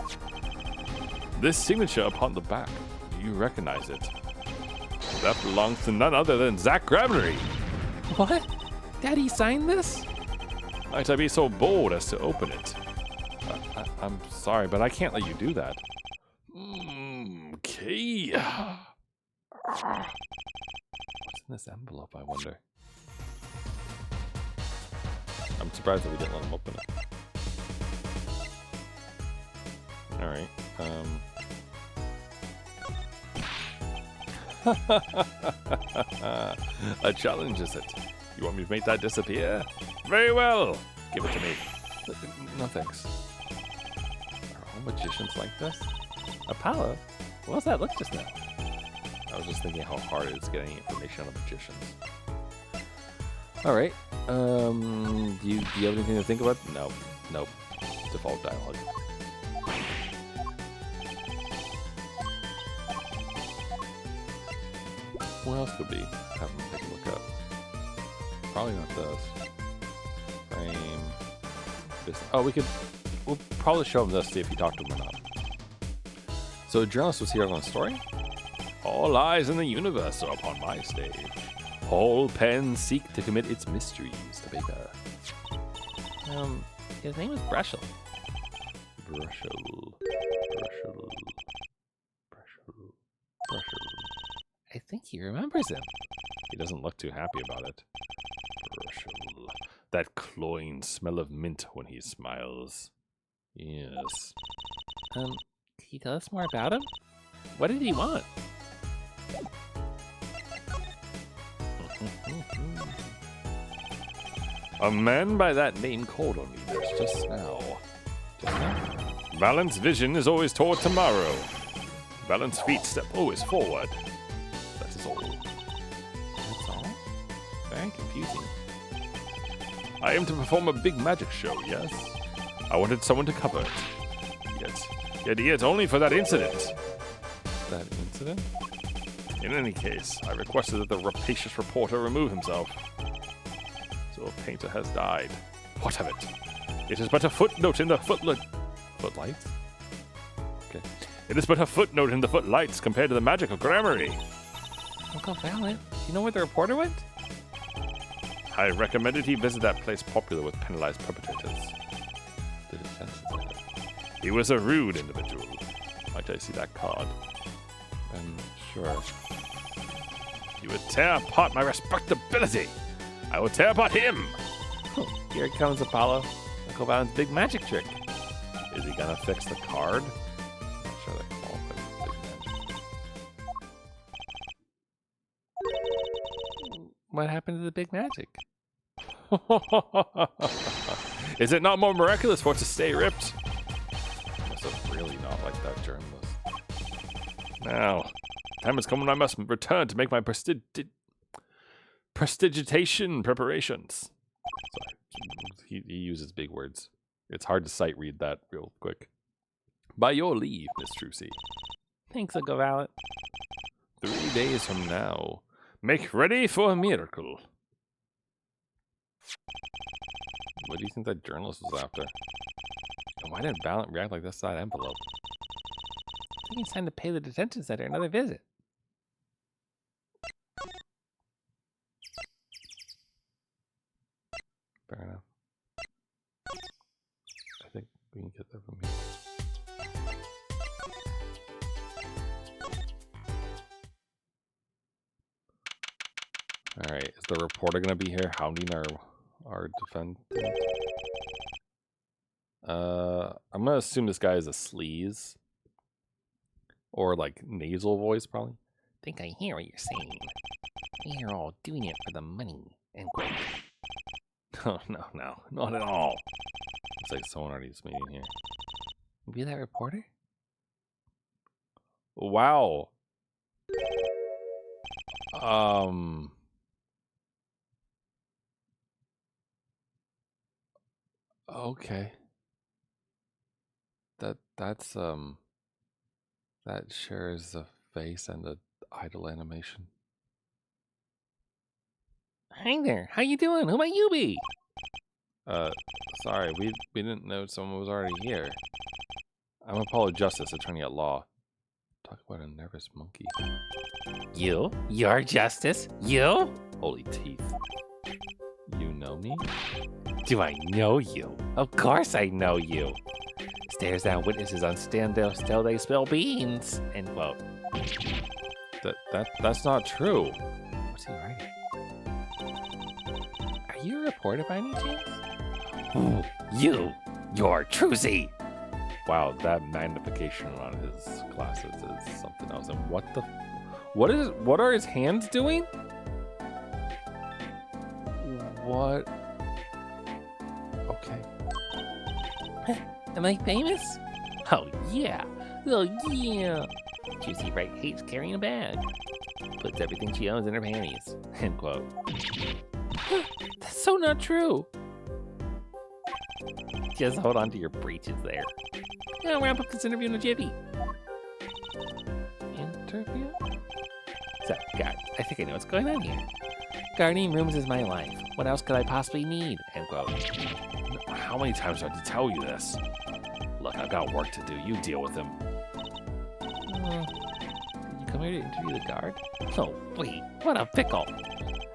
This signature upon the back, do you recognize it? That belongs to none other than Zach Gravenery. What? Daddy signed this? Might I be so bold as to open it? I'm sorry, but I can't let you do that. Okay. What's in this envelope, I wonder? I'm surprised that we didn't let him open it. Alright. A challenge, is it? You want me to make that disappear? Very well. Give it to me. No thanks. Are all magicians like this? Apollo? What was that look just now? I was just thinking how hard it is getting information on magicians. Alright. Do you have anything to think about? No. Nope. Default dialogue. What else could be? Have them take a look up. Probably not this. Frame. This. Oh, we'll probably show him this, see if he talked to him or not. So a journalist was here on the story? All eyes in the universe are upon my stage. All pens seek to commit its mysteries to Baker. His name is Brushel. Brushel. I think he remembers him. He doesn't look too happy about it. Brushel. That cloying smell of mint when he smiles. Yes. Can you tell us more about him? What did he want? A man by that name called on me just now. Valen's vision is always toward tomorrow. Valen's feet step always forward. That is all. That's all? Very confusing. I am to perform a big magic show, yes? I wanted someone to cover it. Yet only for that incident. That incident? In any case, I requested that the rapacious reporter remove himself. So a painter has died. What of it? It is but a footnote in the footlights? Okay. It is but a footnote in the footlights compared to the magic of Grammary. Uncle Valen, do you know where the reporter went? I recommended he visit that place popular with penalized perpetrators. Did it sense it? He was a rude individual. Might I see that card? Sure. You would tear apart my respectability. I will tear apart him. Oh, here it comes, Apollo. Uncle Valen's big magic trick. Is he gonna fix the card? I'm not sure that qualifies as big magic. What happened to the big magic? Is it not more miraculous for it to stay ripped? Must have really not liked that journalist. Now, time has come when I must return to make my prestigitation preparations. Sorry, he uses big words. It's hard to sight read that real quick. By your leave, Miss Trucy. Thanks, Uncle Valen. 3 days from now, make ready for a miracle. What do you think that journalist was after? And why didn't Valen react like this to that envelope? I think it's time to pay the detention center another visit. All right, is the reporter gonna be here hounding our defendant? I'm gonna assume this guy is a sleaze. Or like nasal voice, probably. Think I hear what you're saying. You're all doing it for the money. And quote. No, not at all. Looks like someone already is meeting here. Be that reporter? Wow. Okay. That's that shares a face and a idle animation. Hi there. How you doing? Who might you be? Sorry, we didn't know someone was already here. I'm Apollo Justice, attorney at law. Talk about a nervous monkey. You? You're Justice? You? Holy teeth. You know me? Do I know you? Of course I know you. Stares down witnesses on stand till they spill beans. End quote. That's not true. What's he writing? Are you a reporter by any chance? Ooh, you're Trucy. Wow, that magnification on his glasses is something else. And what are his hands doing? What? Okay. Am I famous? Oh yeah. Juicy Bright hates carrying a bag. Puts everything she owns in her panties. End quote. That's so not true. Just hold on to your breeches there. I'll wrap up this interview in a jiffy. Interview? So, God, I think I know what's going on here. Guarding rooms is my life. What else could I possibly need? End quote. How many times do I have to tell you this? Look, I've got work to do. You deal with him. Did you come here to interview the guard? Oh, wait, what a pickle.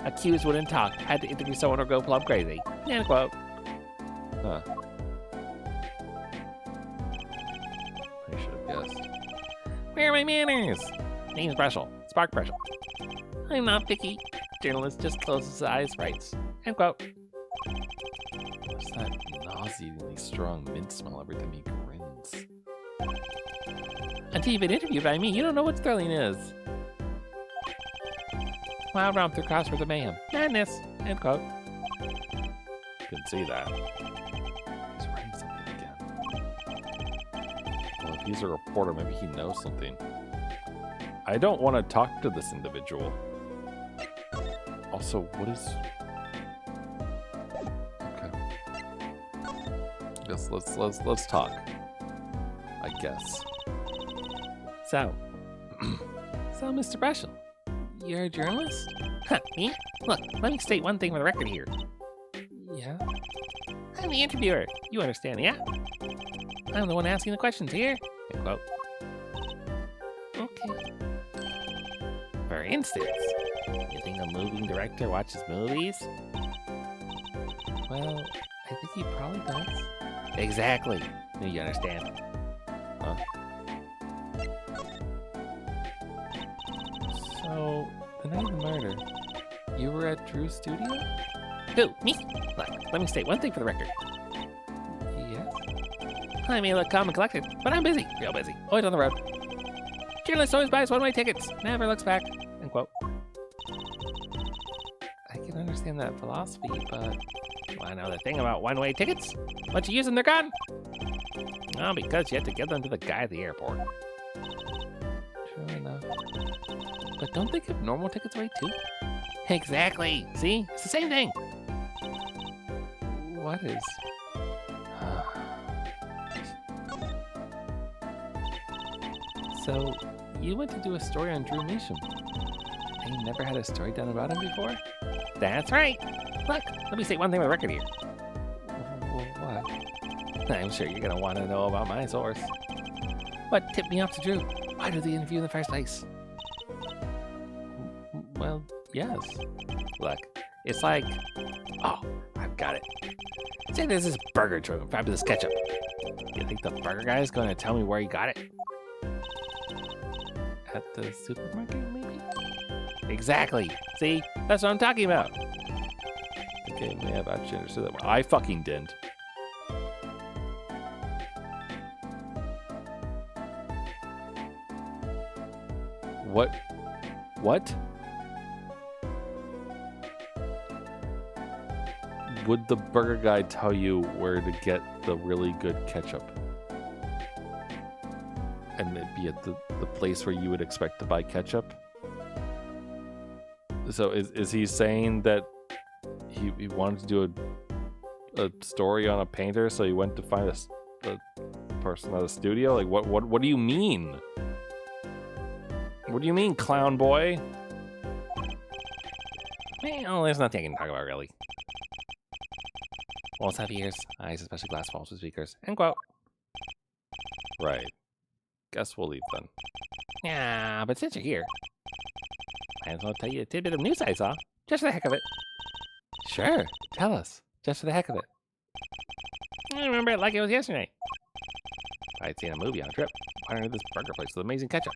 Accused wouldn't talk. Had to interview someone or go plumb crazy. End quote. Huh. I should have guessed. Where are my manners? Name's Brushel. Spark Brushel. I'm not picky. Journalist just closes his eyes, writes. End quote. What's that nauseatingly strong mint smell every time he grins? Until you've been interviewed by me, you don't know what thrilling is. Wild romp through crosswords of mayhem. Madness. End quote. Couldn't see that. He's writing something again. Well, if he's a reporter, maybe he knows something. I don't want to talk to this individual. Also, what is... Okay. Guess let's talk. I guess. So, Mr. Brushel, you're a journalist? Huh, me? Look, let me state one thing for the record here. Yeah? I'm the interviewer. You understand, yeah? I'm the one asking the questions here. End quote. Okay. For instance, you think a movie director watches movies? Well, I think he probably does. Exactly. Now you understand. Huh? So, the night of the murder, you were at Drew's studio? Who? Me? Look, let me state one thing for the record. Yes? I may look calm and collected, but I'm busy. Real busy. Always on the road. Journalist always buys one-way tickets. Never looks back. End quote. I can understand that philosophy, but... Want to know the thing about one-way tickets? Once you use them, they're gone. Oh, because you have to give them to the guy at the airport. True enough. But don't they give normal tickets away too? Exactly. See? It's the same thing. What is... So, you went to do a story on Drew Measham. And you never had a story done about him before? That's right. Look, let me say one thing on the record here. What? I'm sure you're going to want to know about my source. What tipped me off to Drew? Why do the interview in the first place? Well, yes. Look, it's like... Oh, I've got it. Say there's this burger truck with fabulous ketchup. You think the burger guy is going to tell me where he got it? At the supermarket, maybe? Exactly. See? That's what I'm talking about. Okay, may have actually understood that. I fucking didn't. What? What? Would the burger guy tell you where to get the really good ketchup? And it'd be at the place where you would expect to buy ketchup? So is he saying that he wanted to do a story on a painter, so he went to find a person at a studio? Like, what do you mean? What do you mean, clown boy? Well, there's nothing I can talk about, really. Walls have ears, eyes, especially glass walls with speakers. End quote. Right. Guess we'll leave then. Yeah, but since you're here, might as well tell you a tidbit of news I saw, just for the heck of it. Sure, tell us, just for the heck of it. I remember it like it was yesterday. I'd seen a movie on a trip, wandering to this burger place with amazing ketchup,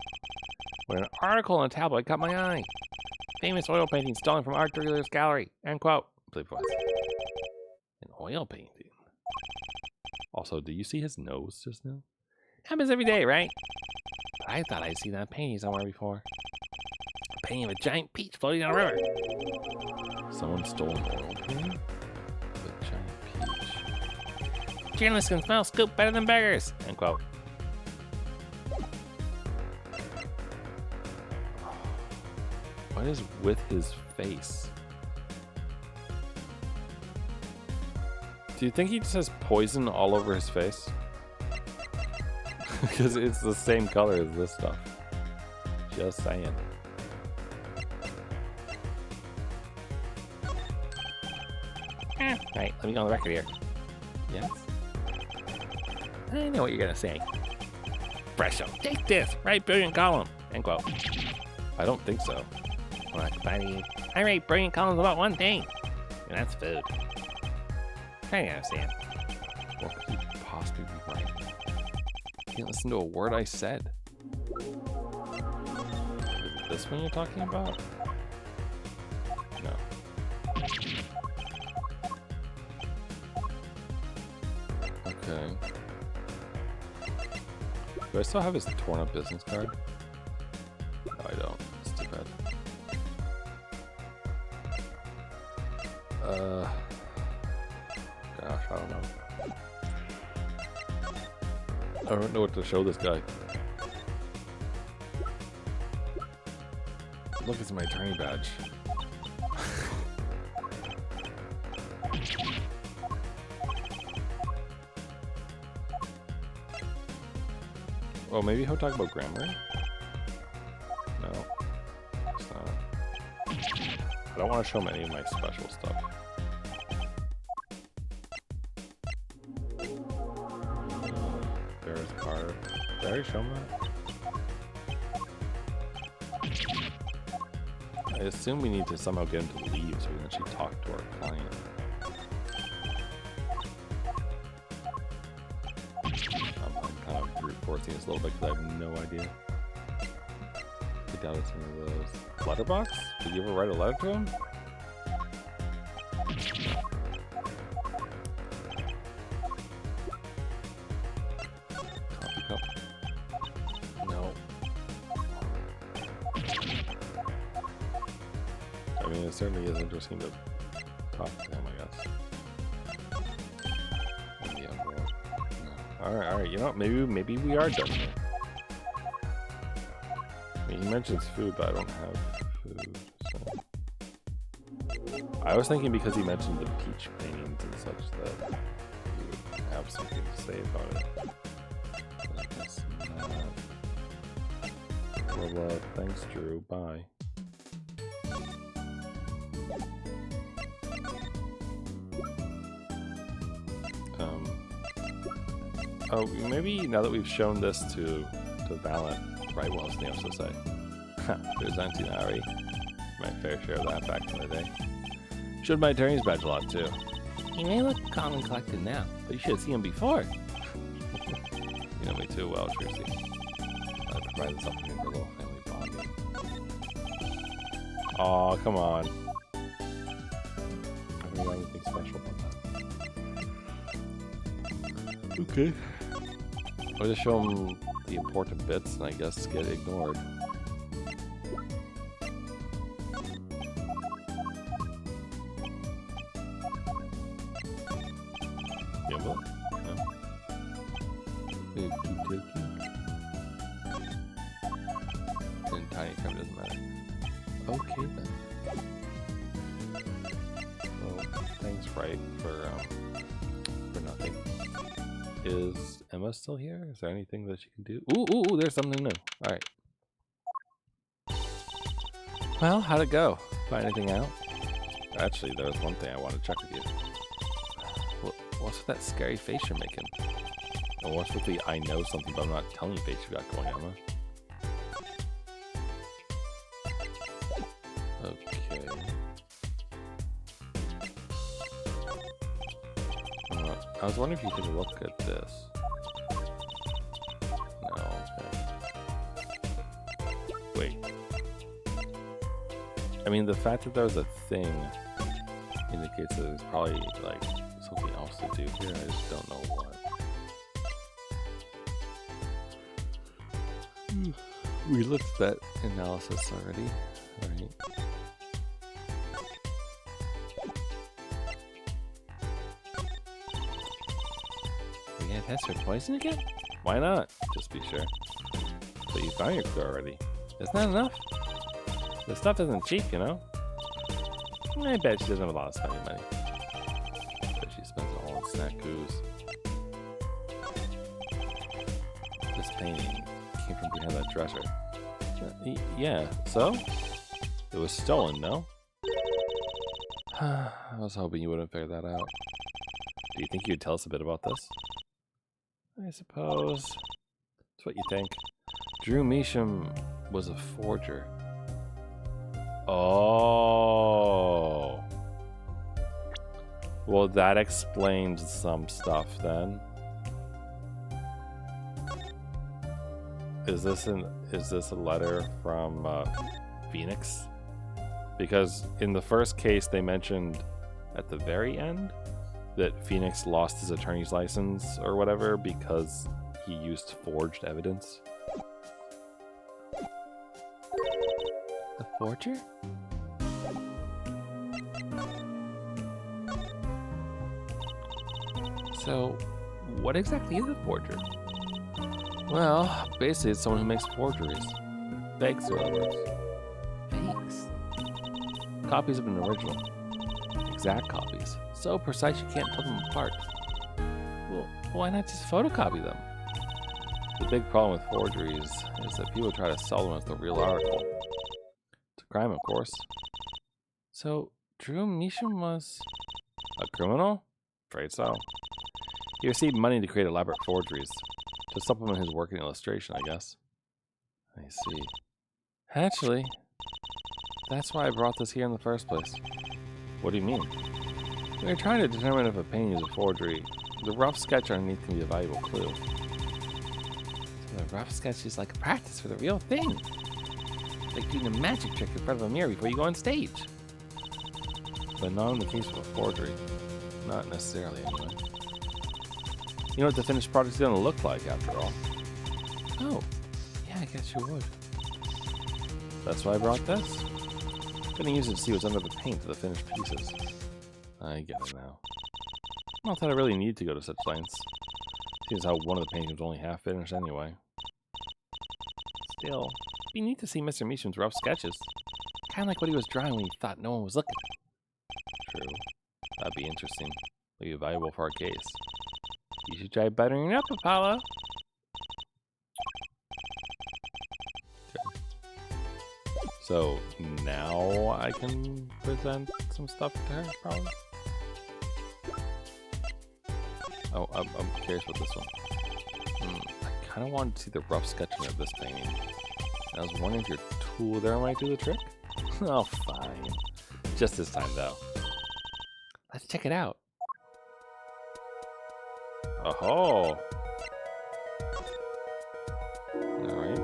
when an article in a tabloid caught my eye. Famous oil painting stolen from art dealer's gallery. End quote. Believe it was. An oil painting. Also, do you see his nose just now? Happens every day, right? But I thought I'd seen that painting somewhere before. A painting of a giant peach floating on a river. Someone stole an oil painting? A giant peach. Journalists can smell scoop better than beggars. End quote. What is with his face? Do you think he just has poison all over his face? Because it's the same color as this stuff. Just saying. Right, let me go on the record here. Yes? I know what you're gonna say. Fresho, take this, write brilliant column. End quote. I don't think so. Well, buddy, I write brilliant columns about one thing, and that's food. Try to understand. What could he possibly be right? Can't listen to a word I said. Is it this one you're talking about? No. Okay. Do I still have his torn up business card? No, I don't. It's too bad. Gosh, I don't know. I don't know what to show this guy. Look, it's my attorney badge. Oh, maybe he'll talk about grammar? No. It's not. I don't want to show him any of my special stuff. There's card. Did I already show him that? I assume we need to somehow get him to leave so we can actually talk to our client. I'm kind of brute forcing this a little bit because I have no idea. I doubt it's one of those. Letterbox? Did you ever write a letter to him? Coffee cup? No. I mean, it certainly is interesting to talk to him, I guess. Maybe I'm wrong. No. Alright, you know what? Maybe we are done here. I mean, he mentions food, but I don't have food, so... I was thinking because he mentioned the peach paintings and such that he would have something to say about it. But I guess not. Well, thanks, Drew. Bye. Oh, maybe now that we've shown this to Valent, right, what else do you have to say? There's Antinari. My fair share of that back in the day. Showed my attorney's badge a lot, too. He may look calm and collected now, but you should have seen him before. You know me too well, Tracy. I provided something in the little family bonding. Oh, come on. Have we got anything special about that? Okay. I'll just show them the important bits and I guess get ignored. Yeah, what? No. And tiny crab doesn't matter. Okay then. Well, thanks, right, for nothing. Is Emma still here? Is there anything that she can do? Ooh, there's something new. Alright. Well, how'd it go? Find anything out? Actually, there was one thing I want to check with you. What's with that scary face you're making? And what's with the I know something but I'm not telling you face you got going, Emma? Okay. I was wondering if you could look at this. No, okay. Wait. I mean, the fact that there was a thing indicates that there's probably, like, something else to do here. I just don't know what. We looked at that analysis already, right? We had tests for poison again? Why not? Just be sure. So you found your clue already. Isn't that enough? This stuff isn't cheap, you know? I bet she doesn't have a lot of spending money. But she spends it all on snackoos. This painting came from behind that dresser. Yeah, so? It was stolen, no? I was hoping you wouldn't figure that out. Do you think you'd tell us a bit about this? I suppose. That's what you think. Drew Measham was a forger. Oh. Well, that explains some stuff then. Is this a letter from Phoenix? Because in the first case they mentioned at the very end that Phoenix lost his attorney's license or whatever because he used forged evidence. The forger? So, what exactly is a forger? Well, basically it's someone who makes forgeries. Fakes, in other words. Fakes? Copies of an original. Exact copies. So precise you can't pull them apart. Well, why not just photocopy them? The big problem with forgeries is that people try to sell them as the real article. It's a crime, of course. So, Drew Measham was a criminal? Afraid so. He received money to create elaborate forgeries. To supplement his work in illustration, I guess. I see. Actually, that's why I brought this here in the first place. What do you mean? When you're trying to determine if a painting is a forgery, the rough sketch underneath can be a valuable clue. So the rough sketch is like a practice for the real thing. Like doing a magic trick in front of a mirror before you go on stage. But not in the case of a forgery. Not necessarily, anyway. You know what the finished product is going to look like, after all. Oh, yeah, I guess you would. That's why I brought this. I'm going to use it to see what's under the paint of the finished pieces. I get it now. Not that I really need to go to such lengths. Seems how one of the paintings was only half finished anyway. Still, it'd be neat to see Mr. Measham's rough sketches. Kind of like what he was drawing when he thought no one was looking. True. That'd be interesting. Would be valuable for our case. You should try buttering up, Apollo. Okay. So now I can present some stuff to her, probably. Oh, I'm curious about this one. I kind of wanted to see the rough sketching of this painting. I was wondering if your tool there might do the trick. Oh, fine. Just this time, though. Let's check it out. Oh. Alright.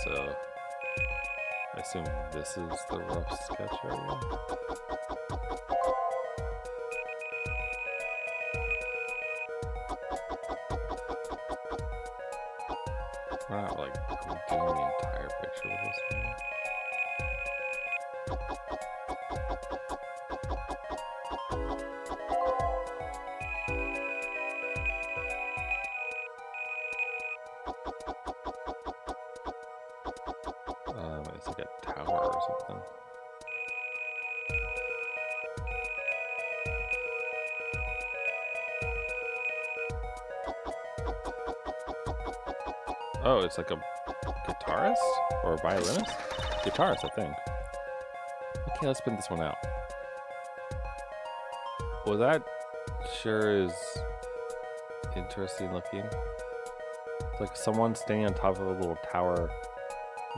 So I assume this is the rough sketch area. We're not like doing the entire picture with this one. It's like a tower or something. Oh, it's like a guitarist or a violinist? Guitarist, I think. Okay, let's spin this one out. Well, that sure is interesting looking. It's like someone standing on top of a little tower.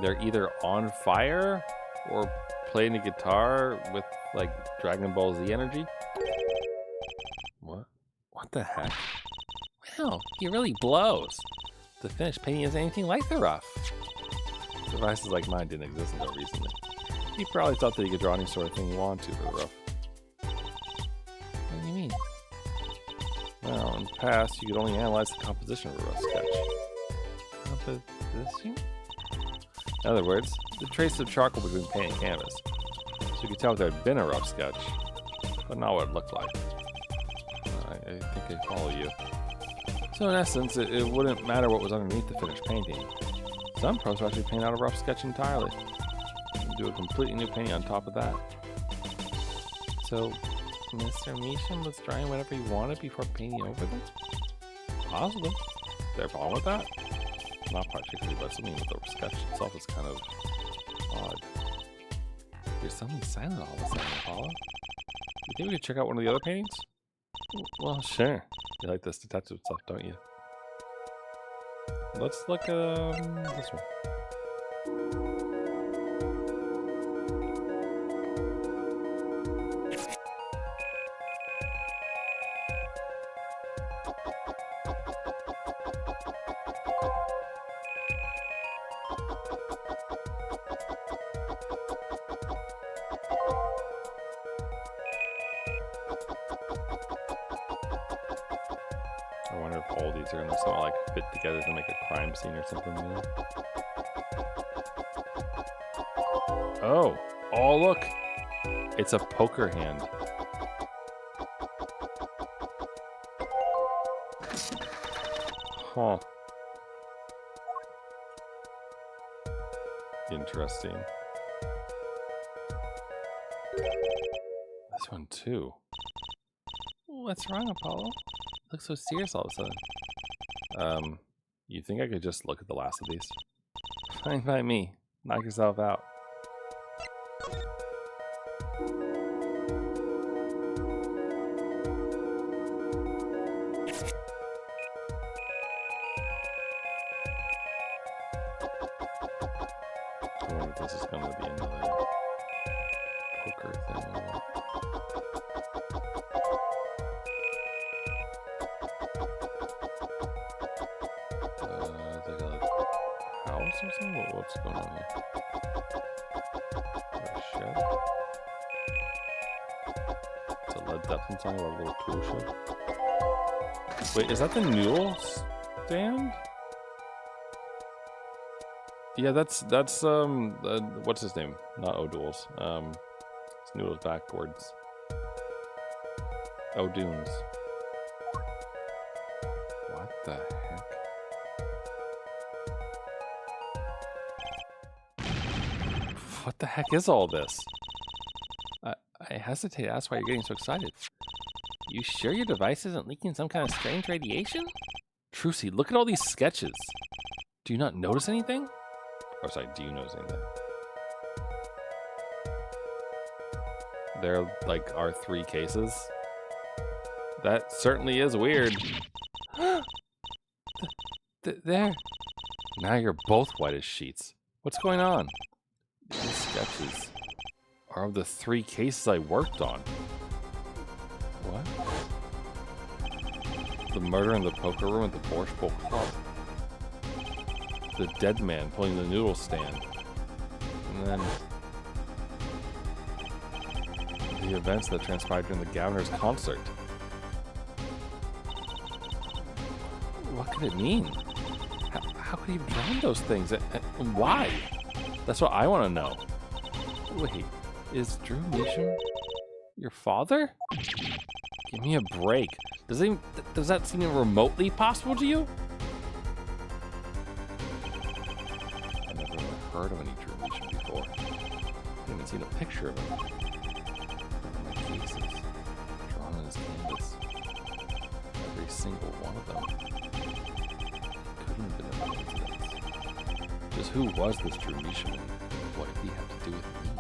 They're either on fire or playing a guitar with like Dragon Ball Z energy. What? What the heck? Wow, he really blows. The finished painting isn't anything like the rough. Devices like mine didn't exist until recently. He probably thought that he could draw any sort of thing he wanted to for the rough. What do you mean? Well, in the past, you could only analyze the composition of a rough sketch. Composition? In other words, the traces of charcoal between paint and canvas. So you could tell if there had been a rough sketch, but not what it looked like. I think I follow you. So in essence, it wouldn't matter what was underneath the finished painting. Some pros actually paint out a rough sketch entirely and do a completely new painting on top of that. So Mr. Measham was drawing whatever he wanted before painting over them? Possibly. Is there a problem with that? Not particularly, but something with the sketch itself is kind of odd. You're suddenly silent all of a sudden, Apollo. You think we could check out one of the other paintings? Well, sure. You like this detective stuff, don't you? Let's look at this one. I wonder if all these are gonna somehow like fit together to make a crime scene or something new. Oh, look! It's a poker hand. Huh. Interesting. This one too. What's wrong, Apollo? Looks so serious all of a sudden. You think I could just look at the last of these? Fine by me. Knock yourself out. I wonder if this is going to be another poker thing or what. Like a house or something? What's going on here? A shed? It's a Led Zeppelin song or a little tool shed? Wait, is that the noodle stand? Yeah, that's what's his name? Not O'Doul's. It's Noodles backwards. O'Doon's. What the heck? What the heck is all this? I hesitate to ask why you're getting so excited. You sure your device isn't leaking some kind of strange radiation? Trucy, look at all these sketches. Do you not notice anything? Or sorry, do you notice anything? There like are 3 cases. That certainly is weird. There. Now you're both white as sheets. What's going on? These sketches are of the 3 cases I worked on. What? The murder in the poker room at the Borscht Bowl Club. the dead man pulling the noodle stand. And then the events that transpired during the governor's concert. What could it mean? How could he have drawn those things? And why? That's what I want to know. Wait, is Drew Measham your father? Give me a break. Does that seem remotely possible to you? I've never even heard of any Drew Measham before. I've even seen a picture of him. My cases, drawn on his canvas. Every single one of them. Couldn't have been a coincidence. Just who was this Drew Measham and what did he have to do with me?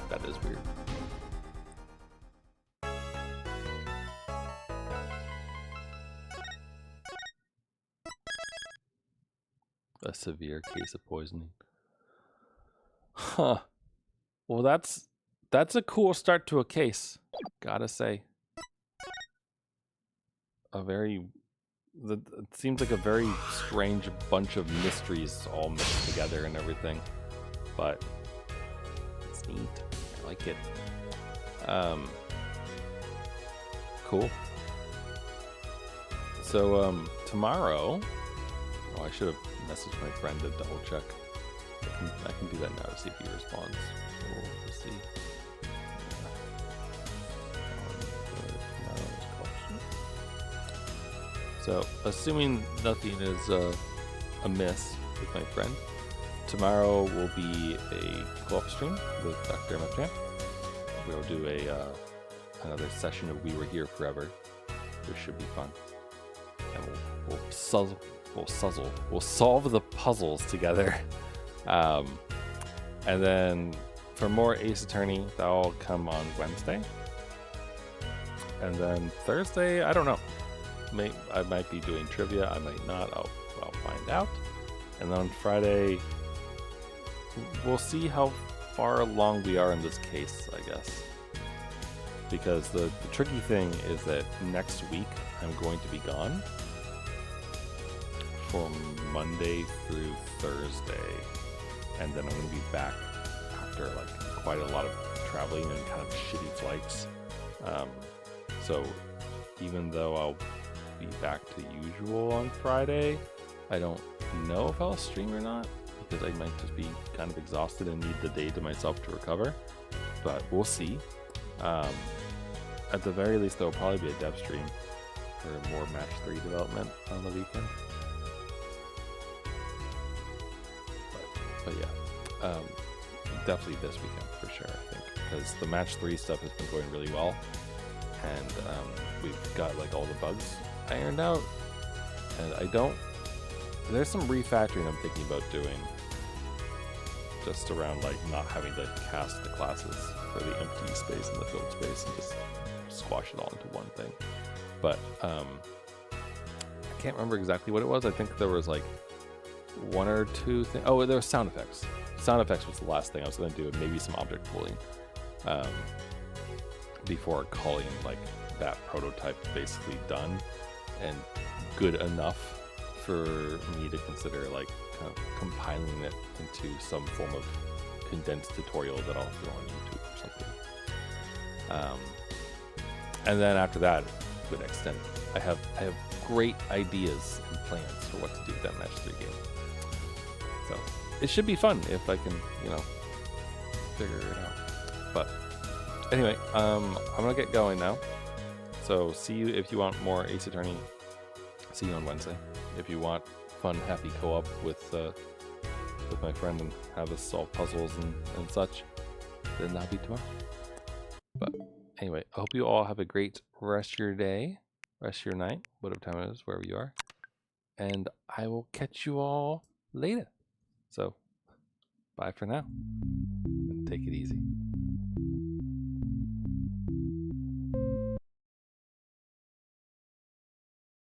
That is weird. A severe case of poisoning. Huh. Well, that's a cool start to a case, gotta say. It seems like a very strange bunch of mysteries all mixed together and everything, but it's neat. I like it. Cool. So tomorrow, I should have messaged my friend to double check. I can do that now to see if he responds. We'll see. So, assuming nothing is amiss with my friend, tomorrow will be a co-op stream with Dr. Mepchamp. We'll do another session of We Were Here Forever, which should be fun. And we'll solve the puzzles together. And then for more Ace Attorney, that'll come on Wednesday. And then Thursday, I don't know. I might be doing trivia, I might not, I'll find out. And then on Friday, we'll see how far along we are in this case, I guess. Because the tricky thing is that next week, I'm going to be gone from Monday through Thursday. And then I'm going to be back after like quite a lot of traveling and kind of shitty flights. So even though I'll be back to usual on Friday, I don't know if I'll stream or not, because I might just be kind of exhausted and need the day to myself to recover, but we'll see. At the very least, there'll probably be a dev stream for more Match 3 development on the weekend. But yeah, definitely this weekend for sure, I think, because the Match 3 stuff has been going really well, and we've got like all the bugs ironed out, and there's some refactoring I'm thinking about doing, just around like not having to cast the classes for the empty space and the filled space and just squash it all into one thing. But I can't remember exactly what it was. I think there was like one or two things. Oh, there was sound effects. Sound effects was the last thing I was going to do, and maybe some object pooling before calling like that prototype basically done and good enough for me to consider like kind of compiling it into some form of condensed tutorial that I'll throw on YouTube or something. And then after that, to an extent, I have great ideas and plans for what to do with that Match 3 game. So it should be fun if I can, figure it out. But anyway, I'm gonna get going now. So see you if you want more Ace Attorney. See you on Wednesday. If you want fun, happy co-op with my friend and have us solve puzzles and such, then that'll be tomorrow. But anyway, I hope you all have a great rest of your day, rest of your night, whatever time it is, wherever you are. And I will catch you all later. So, bye for now. And take it easy.